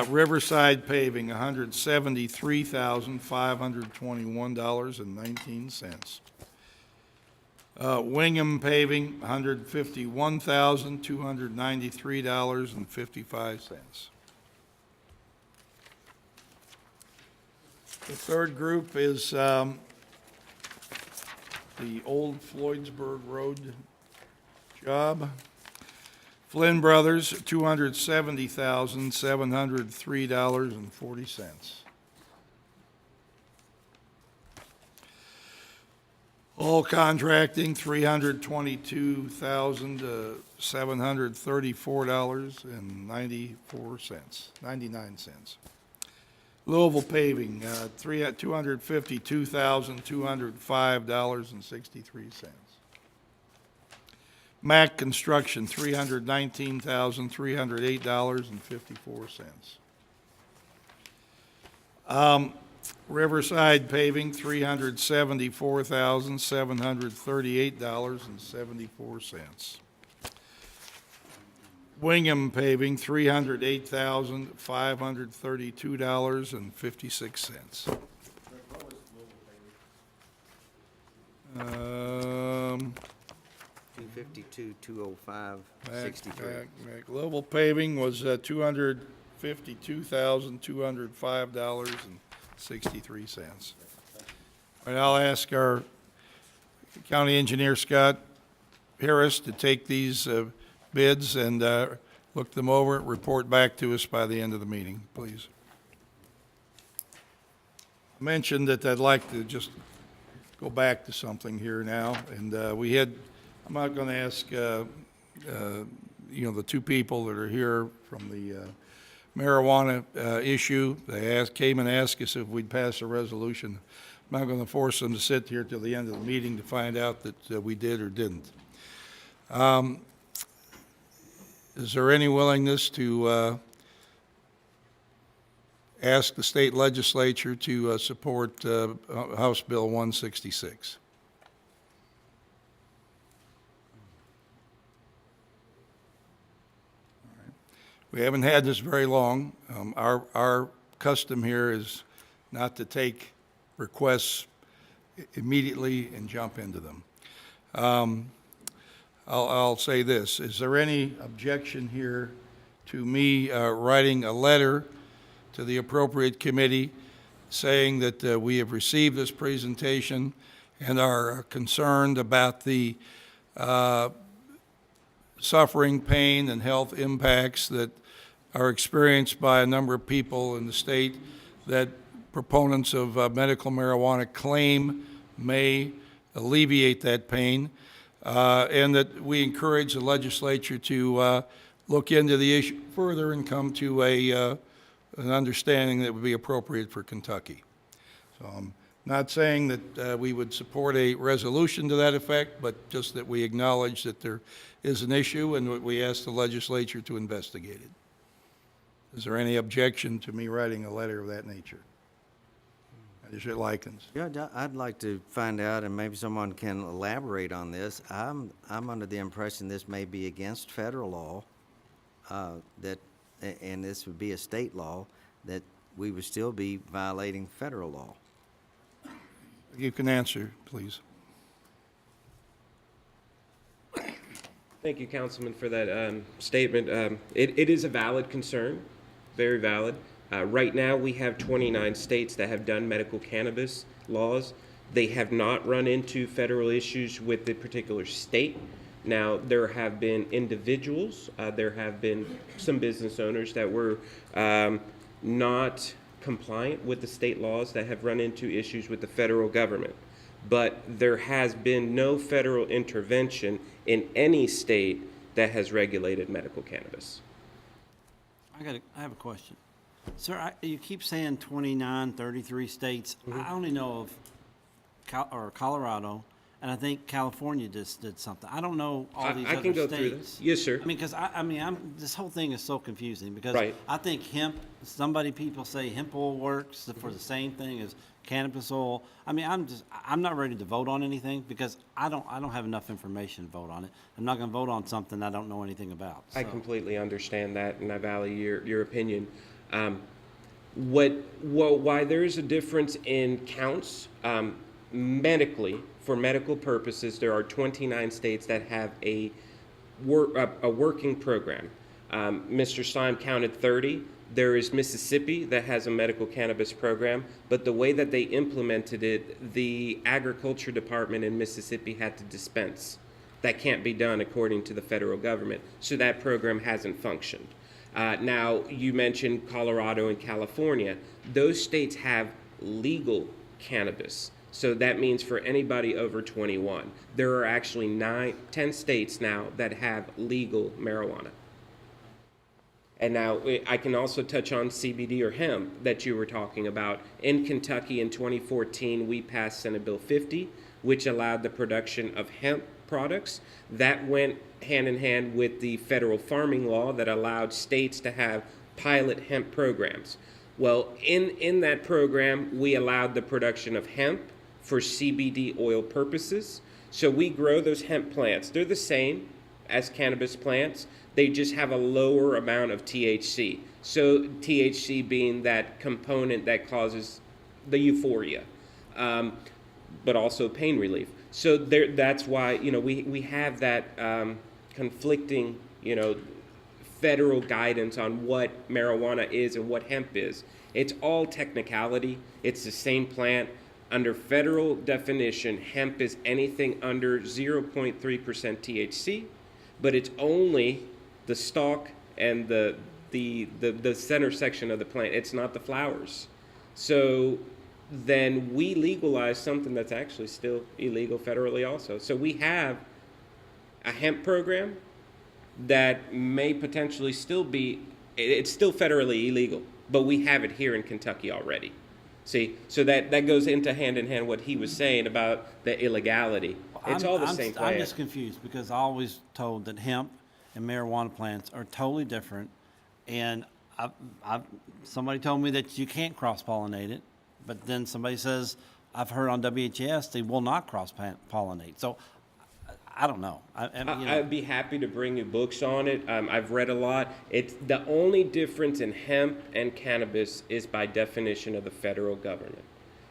Riverside Paving, $173,521.19. Wingham Paving, $151,293.55. The third group is the old Floydsburg Road job. Flynn Brothers, $270,703.40. All Contracting, $322,734.99. Louisville Paving, $252,205.63. Mack Construction, $319,308.54. Riverside Paving, $374,738.74. Wingham Paving, $308,532.56. 252, 205, 63. Global Paving was $252,205.63. All right, I'll ask our County Engineer Scott Harris to take these bids and look them over, report back to us by the end of the meeting, please. I mentioned that I'd like to just go back to something here now, and I'm not going to ask, the two people that are here from the marijuana issue. They came and asked us if we'd pass a resolution. I'm not going to force them to sit here till the end of the meeting to find out that we did or didn't. Is there any willingness to ask the state legislature to support House Bill 166? We haven't had this very long. Our custom here is not to take requests immediately and jump into them. I'll say this. Is there any objection here to me writing a letter to the appropriate committee saying that we have received this presentation and are concerned about the suffering, pain, and health impacts that are experienced by a number of people in the state that proponents of medical marijuana claim may alleviate that pain, and that we encourage the legislature to look into the issue further and come to an understanding that would be appropriate for Kentucky. So I'm not saying that we would support a resolution to that effect, but just that we acknowledge that there is an issue and we ask the legislature to investigate it. Is there any objection to me writing a letter of that nature? Mr. Likens. Yeah, I'd like to find out, and maybe someone can elaborate on this. I'm under the impression this may be against federal law, and this would be a state law, that we would still be violating federal law. You can answer, please. Thank you, Councilman, for that statement. It is a valid concern, very valid. Right now, we have 29 states that have done medical cannabis laws. They have not run into federal issues with the particular state. Now, there have been individuals, there have been some business owners that were not compliant with the state laws that have run into issues with the federal government. But there has been no federal intervention in any state that has regulated medical cannabis. I have a question. Sir, you keep saying 29, 33 states. I only know of Colorado, and I think California just did something. I don't know all these I other can go states. through this. Yes, sir. I mean, because this whole thing is so confusing because Right. I think people say hemp oil works for the same thing as cannabis oil. I mean, I'm not ready to vote on anything because I don't have enough information to vote on it. I'm not going to vote on something I don't know anything about. I So- completely understand that, and I value your opinion. Why there is a difference in counts medically, for medical purposes, there are 29 states that have a working program. Mr. Stein counted 30. There is Mississippi that has a medical cannabis program, but the way that they implemented it, the agriculture department in Mississippi had to dispense. That can't be done according to the federal government, so that program hasn't functioned. Now, you mentioned Colorado and California. Those states have legal cannabis. So that means for anybody over 21. There are actually 10 states now that have legal marijuana. And now I can also touch on CBD or hemp that you were talking about. In Kentucky in 2014, we passed Senate Bill 50, which allowed the production of hemp products. That went hand in hand with the federal farming law that allowed states to have pilot hemp programs. Well, in that program, we allowed the production of hemp for CBD oil purposes. So we grow those hemp plants. They're the same as cannabis plants. They just have a lower amount of THC. So THC being that component that causes the euphoria, but also pain relief. So that's why, we have that conflicting, federal guidance on what marijuana is and what hemp is. It's all technicality. It's the same plant. Under federal definition, hemp is anything under 0.3% THC, but it's only the stalk and the center section of the plant. It's not the flowers. So then we legalize something that's actually still illegal federally also. So we have a hemp program that may potentially it's still federally illegal, but we have it here in Kentucky already. See, so that goes into hand in hand what he was saying about the illegality. It's all the same plant. I'm just confused because I always told that hemp and marijuana plants are totally different, and somebody told me that you can't cross-pollinate it, but then somebody says, I've heard on WHS they will not cross-pollinate. So I don't know. I'd be happy to bring you books on it. I've read a lot. It's the only difference in hemp and cannabis is by definition of the federal government.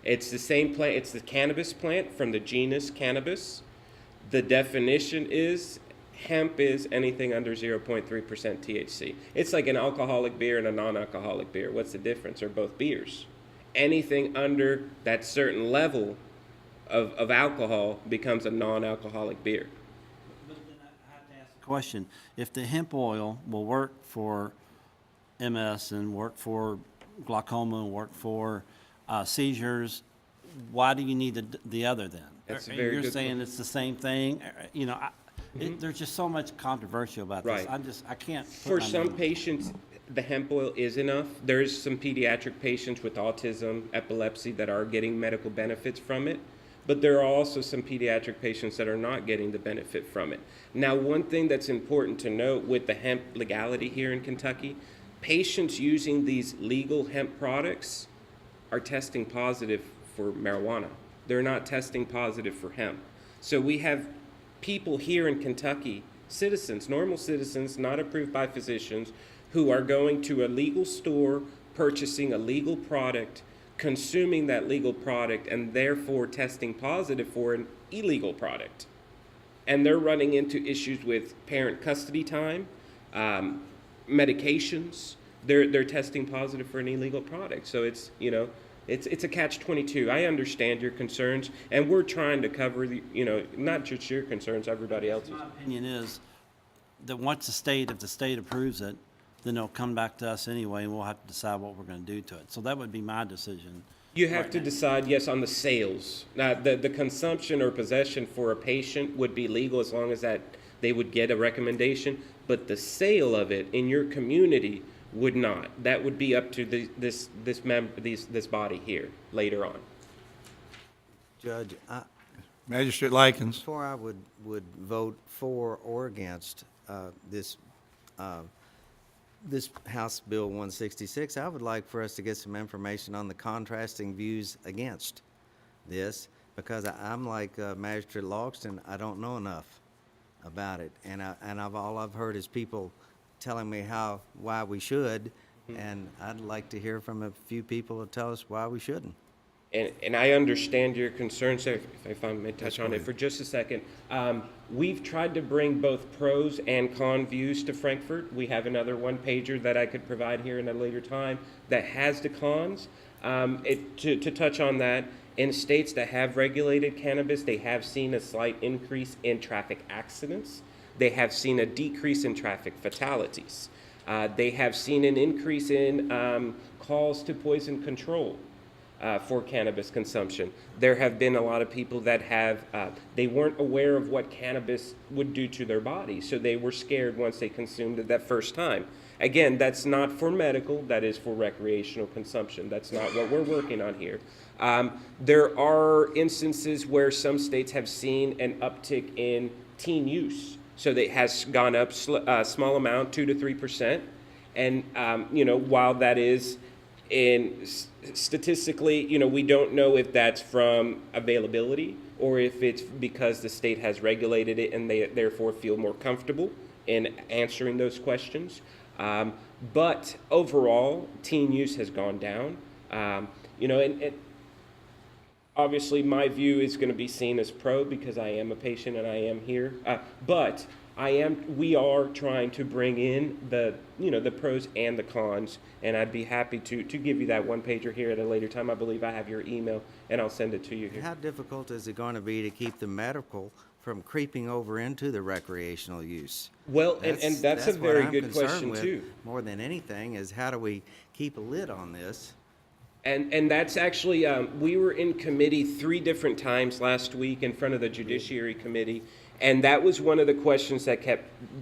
It's the same plant. It's the cannabis plant from the genus cannabis. The definition is hemp is anything under 0.3% THC. It's like an alcoholic beer and a non-alcoholic beer. What's the difference? They're both beers. Anything under that certain level of alcohol becomes a non-alcoholic beer. But then I have to ask the question, if the hemp oil will work for MS and work for glaucoma and work for seizures, why do you need the other then? That's a very You're good saying point. it's the same thing? There's just so much controversial about this. Right. I can't. put For my some name- patients, the hemp oil is enough. There's some pediatric patients with autism, epilepsy that are getting medical benefits from it. But there are also some pediatric patients that are not getting the benefit from it. Now, one thing that's important to note with the hemp legality here in Kentucky, patients using these legal hemp products are testing positive for marijuana. They're not testing positive for hemp. So we have people here in Kentucky, citizens, normal citizens, not approved by physicians, who are going to a legal store, purchasing a legal product, consuming that legal product, and therefore testing positive for an illegal product. and they're running into issues with parent custody time, medications. They're testing positive for an illegal product. So it's, you know, it's a catch-22. I understand your concerns, and we're trying to cover the, you know, not just your concerns, everybody else's. My opinion is that once if the state approves it, then they'll come back to us anyway, and we'll have to decide what we're going to do to it. So that would be my decision. You have to decide, yes, on the sales. Now, the consumption or possession for a patient would be legal as long as that they would get a recommendation, but the sale of it in your community would not. That would be up to this body here later on. Judge, Magistrate Likens. before I would vote for or against this House Bill 166, I would like for us to get some information on the contrasting views against this, because I'm like Magistrate Logston, I don't know enough about it, and all I've heard is people telling me why we should, and I'd like to hear from a few people to tell us why we shouldn't. And I understand your concerns there, if I may touch on it for just a second. We've tried to bring both pros and con views to Frankfurt. We have another one-pager that I could provide here in a later time that has the cons. To touch on that, in states that have regulated cannabis, they have seen a slight increase in traffic accidents. They have seen a decrease in traffic fatalities. They have seen an increase in calls to poison control for cannabis consumption. There have been a lot of people that they weren't aware of what cannabis would do to their body, so they were scared once they consumed it that first time. Again, that's not for medical, that is for recreational consumption. That's not what we're working on here. There are instances where some states have seen an uptick in teen use. So it has gone up small amount, 2 to 3%. And, you know, while that is statistically, you know, we don't know if that's from availability or if it's because the state has regulated it and they therefore feel more comfortable in answering those questions. But overall, teen use has gone down. You know, and obviously my view is going to be seen as pro because I am a patient and I am here. But we are trying to bring in the pros and the cons, and I'd be happy to give you that one pager here at a later time. I believe I have your email, and I'll send it to you here. How difficult is it going to be to keep the medical from creeping over into the recreational use? Well, and that's a very good question too. More than anything is how do we keep a lid on this? And that's actually, we were in committee 3 different times last week in front of the Judiciary Committee, and that was one of the questions that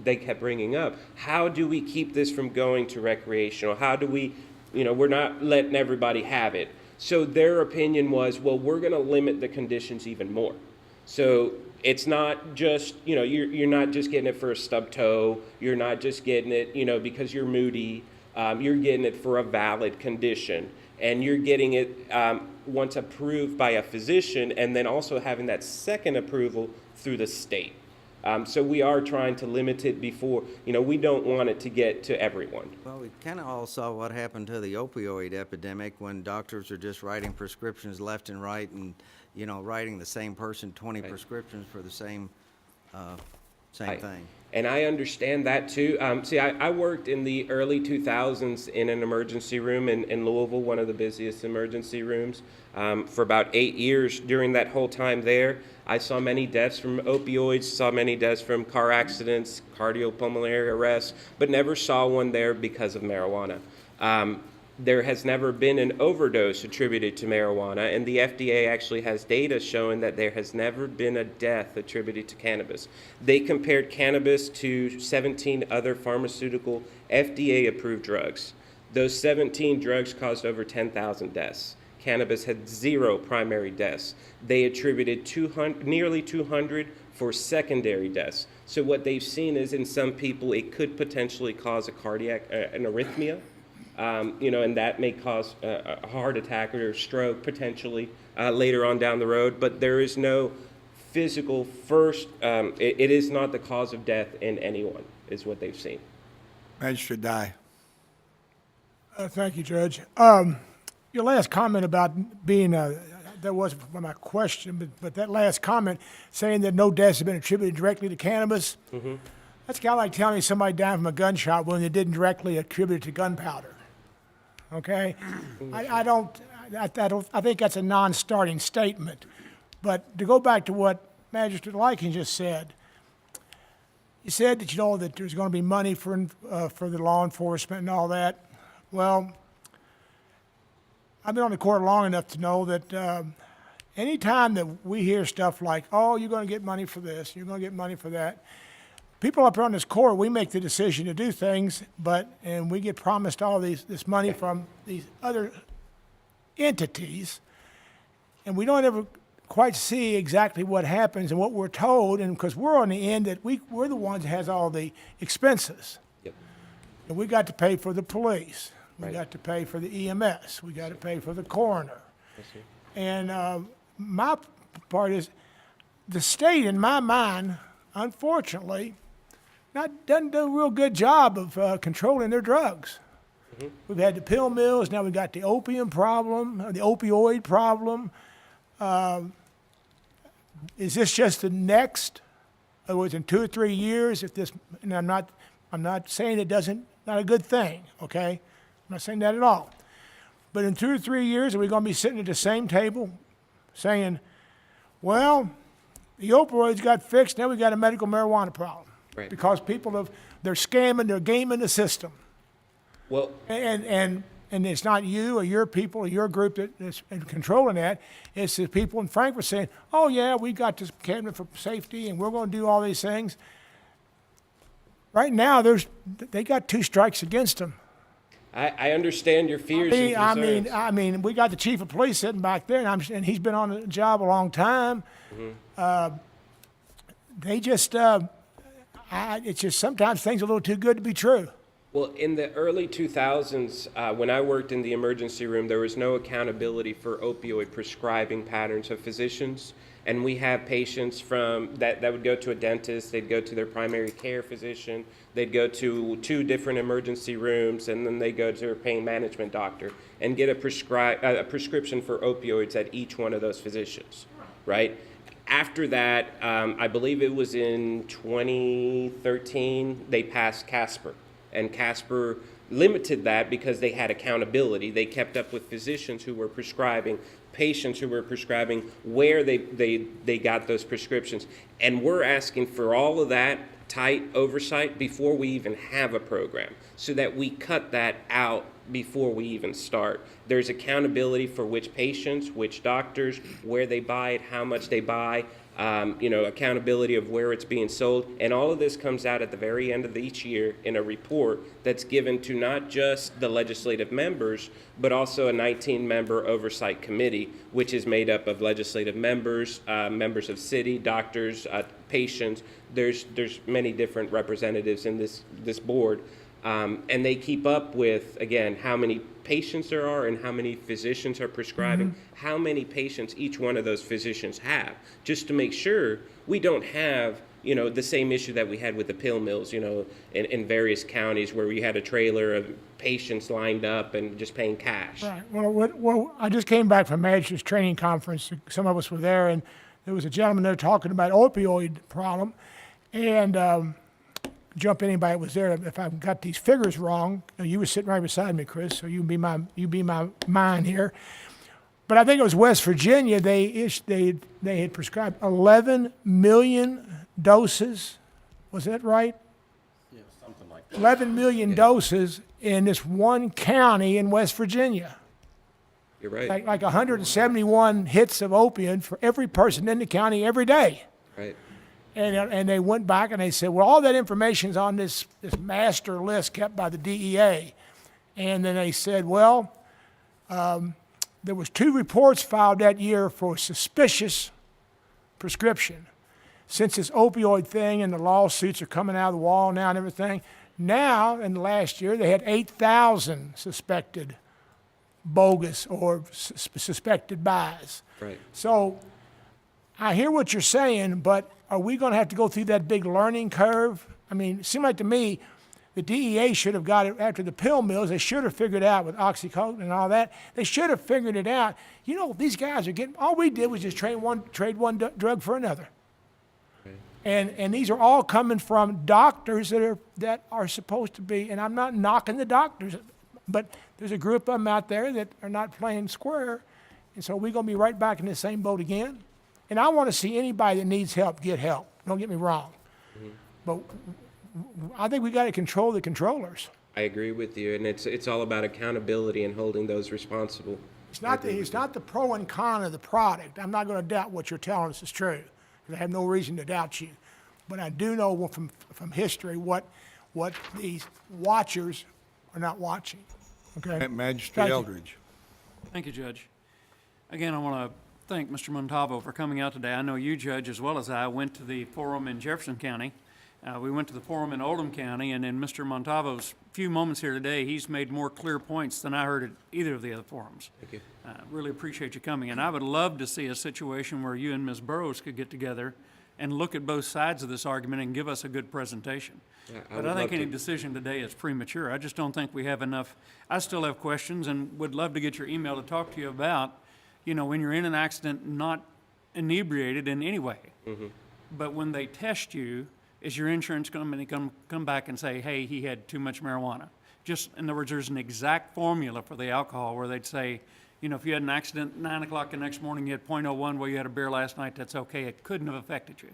they kept bringing up. How do we keep this from going to recreational? How do we, we're not letting everybody have it. So their opinion was, well, we're going to limit the conditions even more. So it's not just, you're not just getting it for a stub toe. You're not just getting it, because you're moody. You're getting it for a valid condition. And you're getting it once approved by a physician, and then also having that second approval through the state. So we are trying to limit it before, we don't want it to get to everyone. Well, we kind of all saw what happened to the opioid epidemic when doctors are just writing prescriptions left and right and, writing the same person 20 prescriptions for the same thing. And I understand that too. I worked in the early 2000s in an emergency room in Louisville, one of the busiest emergency rooms, for about 8 years. During that whole time there, I saw many deaths from opioids, saw many deaths from car accidents, cardiopulmonary arrests, but never saw one there because of marijuana. There has never been an overdose attributed to marijuana, and the FDA actually has data showing that there has never been a death attributed to cannabis. They compared cannabis to 17 other pharmaceutical FDA-approved drugs. Those 17 drugs caused over 10,000 deaths. Cannabis had 0 primary deaths. They attributed nearly 200 for secondary deaths. So what they've seen is in some people it could potentially cause a cardiac, an arrhythmia. And that may cause a heart attack or a stroke potentially later on down the road, but there is no physical it is not the cause of death in anyone, is what they've seen. Magistrate Dye. Thank you, Judge. Your last comment about being that was for my question, but that last comment, saying that no deaths have been attributed directly to cannabis, that's kind of like telling me somebody died from a gunshot when they didn't directly attribute it to gunpowder. Okay? I think that's a non-starting statement. But to go back to what Magistrate Lykin just said, you said that, that there's going to be money for the law enforcement and all that. Well, I've been on the court long enough to know that any time that we hear stuff like, oh, you're going to get money for this, you're going to get money for that, people up here on this court, we make the decision to do things, and we get promised all this money from these other entities, and we don't ever quite see exactly what happens and what we're told, and because we're on the end that we're the ones that has all the expenses. Yep. And we got to pay for the police. We Right. got to pay for the EMS. We got to pay for the coroner. And my part is the state, in my mind, unfortunately, doesn't do a real good job of controlling their drugs. We've had the pill mills. Now we've got the opium problem, the opioid problem. Is this just the next? Within 2 or 3 years, if this, and I'm not saying not a good thing, okay? I'm not saying that at all. But in 2 or 3 years, are we going to be sitting at the same table saying, well, the opioids got fixed, now we got a medical marijuana problem? Right. Because they're scamming, they're gaming the system. Well, And it's not you or your people or your group that's controlling that. It's the people in Frankfurt saying, oh, yeah, we got this cabinet for safety and we're going to do all these things. Right now, they got 2 strikes against them. I understand your fears and concerns. I mean, we got the chief of police sitting back there, and he's been on the job a long time. They just, it's just sometimes things are a little too good to be true. Well, in the early 2000s, when I worked in the emergency room, there was no accountability for opioid prescribing patterns of physicians. And we have patients that would go to a dentist, they'd go to their primary care physician, they'd go to 2 different emergency rooms, and then they go to a pain management doctor and get a prescription for opioids at each one of those physicians, right? After that, I believe it was in 2013, they passed CASPR. And CASPR limited that because they had accountability. They kept up with physicians who were prescribing, patients who were prescribing, where they got those prescriptions. And we're asking for all of that tight oversight before we even have a program, so that we cut that out before we even start. There's accountability for which patients, which doctors, where they buy it, how much they buy, accountability of where it's being sold. And all of this comes out at the very end of each year in a report that's given to not just the legislative members, but also a 19-member oversight committee, which is made up of legislative members, members of city, doctors, patients. There's many different representatives in this board. And they keep up with, again, how many patients there are and how many physicians are prescribing, how many patients each one of those physicians have, just to make sure we don't have, the same issue that we had with the pill mills, in various counties where we had a trailer of patients lined up and just paying cash. Right. Well, I just came back from Magistrate's Training Conference. Some of us were there, and there was a gentleman there talking about opioid problem, and jump anybody that was there if I got these figures wrong. You were sitting right beside me, Chris, so you be my mind here. But I think it was West Virginia. They had prescribed 11 million doses. Was that right? Yeah, something like that. 11 million doses in this one county in West Virginia. You're right. Like 171 hits of opium for every person in the county every day. Right. And they went back and they said, well, all that information's on this master list kept by the DEA. And then they said, well, there was 2 reports filed that year for suspicious prescription. Since this opioid thing and the lawsuits are coming out of the wall now and everything, now in the last year they had 8,000 suspected bogus or suspected buys. Right. So I hear what you're saying, but are we going to have to go through that big learning curve? I mean, it seemed like to me the DEA should have got it after the pill mills. They should have figured out with Oxycontin and all that. They should have figured it out. You know, these guys are getting, all we did was just trade one drug for another. And these are all coming from doctors that are supposed to be, and I'm not knocking the doctors, but there's a group of them out there that are not playing square, and so we're going to be right back in the same boat again. And I want to see anybody that needs help get help. Don't get me wrong. But I think we got to control the controllers. I agree with you, and it's all about accountability and holding those responsible. It's not the pro and con of the product. I'm not going to doubt what you're telling us is true, because I have no reason to doubt you. But I do know from history what these watchers are not watching. Okay. Magistrate Thank you. Eldridge. Thank you, Judge. Again, I want to thank Mr. Montalvo for coming out today. I know you, Judge, as well as I, went to the forum in Jefferson County. We went to the forum in Oldham County, and in Mr. Montalvo's few moments here today, he's made more clear points than I heard at either of the other forums. Thank you. Really appreciate you coming, and I would love to see a situation where you and Ms. Burrows could get together and look at both sides of this argument and give us a good presentation. But I think any decision today is premature. I just don't think we have enough. I still have questions and would love to get your email to talk to you about, you know, when you're in an accident, not inebriated in any way. But when they test you, is your insurance company come back and say, hey, he had too much marijuana? Just, in other words, there's an exact formula for the alcohol where they'd say, you know, if you had an accident 9 o'clock the next morning, you had 0.01, well, you had a beer last night, that's okay. It couldn't have affected you.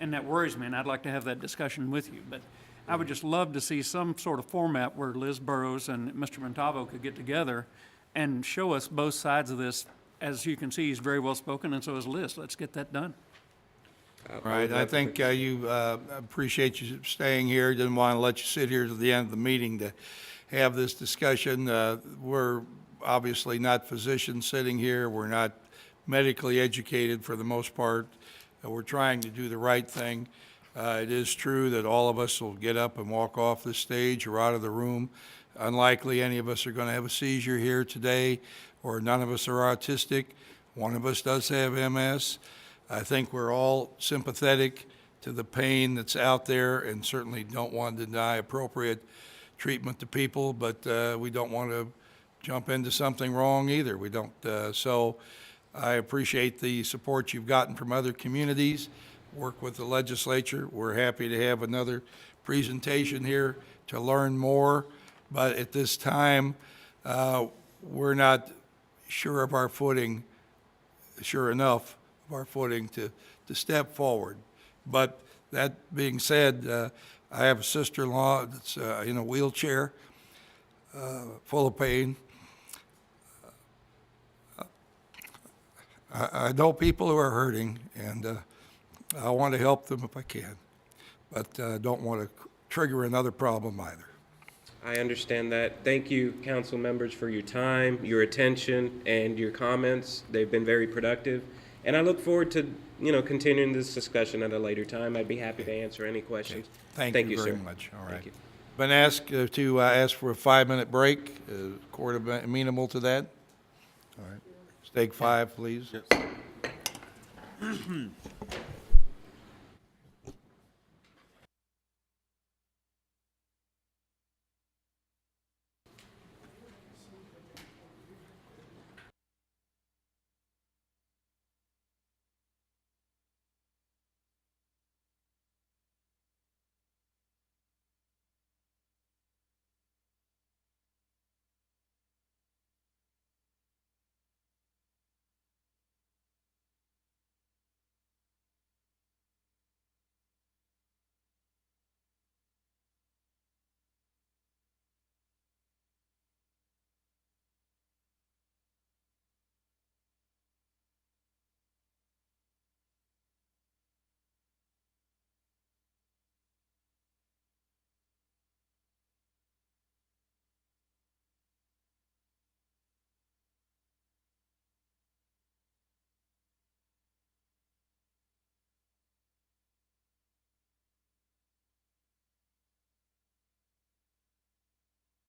And that worries me, and I'd like to have that discussion with you. But I would just love to see some sort of format where Liz Burrows and Mr. Montalvo could get together and show us both sides of this. As you can see, he's very well spoken, and so is Liz. Let's get that done. Right, I think you appreciate you staying here. Didn't want to let you sit here to the end of the meeting to have this discussion. We're obviously not physicians sitting here. We're not medically educated for the most part. We're trying to do the right thing. It is true that all of us will get up and walk off the stage or out of the room. Unlikely any of us are going to have a seizure here today, or none of us are autistic. One of us does have MS. I think we're all sympathetic to the pain that's out there and certainly don't want to deny appropriate treatment to people, but we don't want to jump into something wrong either. We don't. So I appreciate the support you've gotten from other communities. Work with the legislature. We're happy to have another presentation here to learn more, but at this time, we're not sure of our footing, sure enough of our footing to step forward. But that being said, I have a sister-in-law that's in a wheelchair, full of pain. I know people who are hurting, and I want to help them if I can, but don't want to trigger another problem either. I understand that. Thank you, council members, for your time, your attention, and your comments. They've been very productive. And I look forward to, you know, continuing this discussion at a later time. I'd be happy to answer any questions. Okay. Thank you very sir. much. All right. Thank you. Been asked to ask for a 5-minute break. Court amenable to that? All right. Stake 5, please. Yes.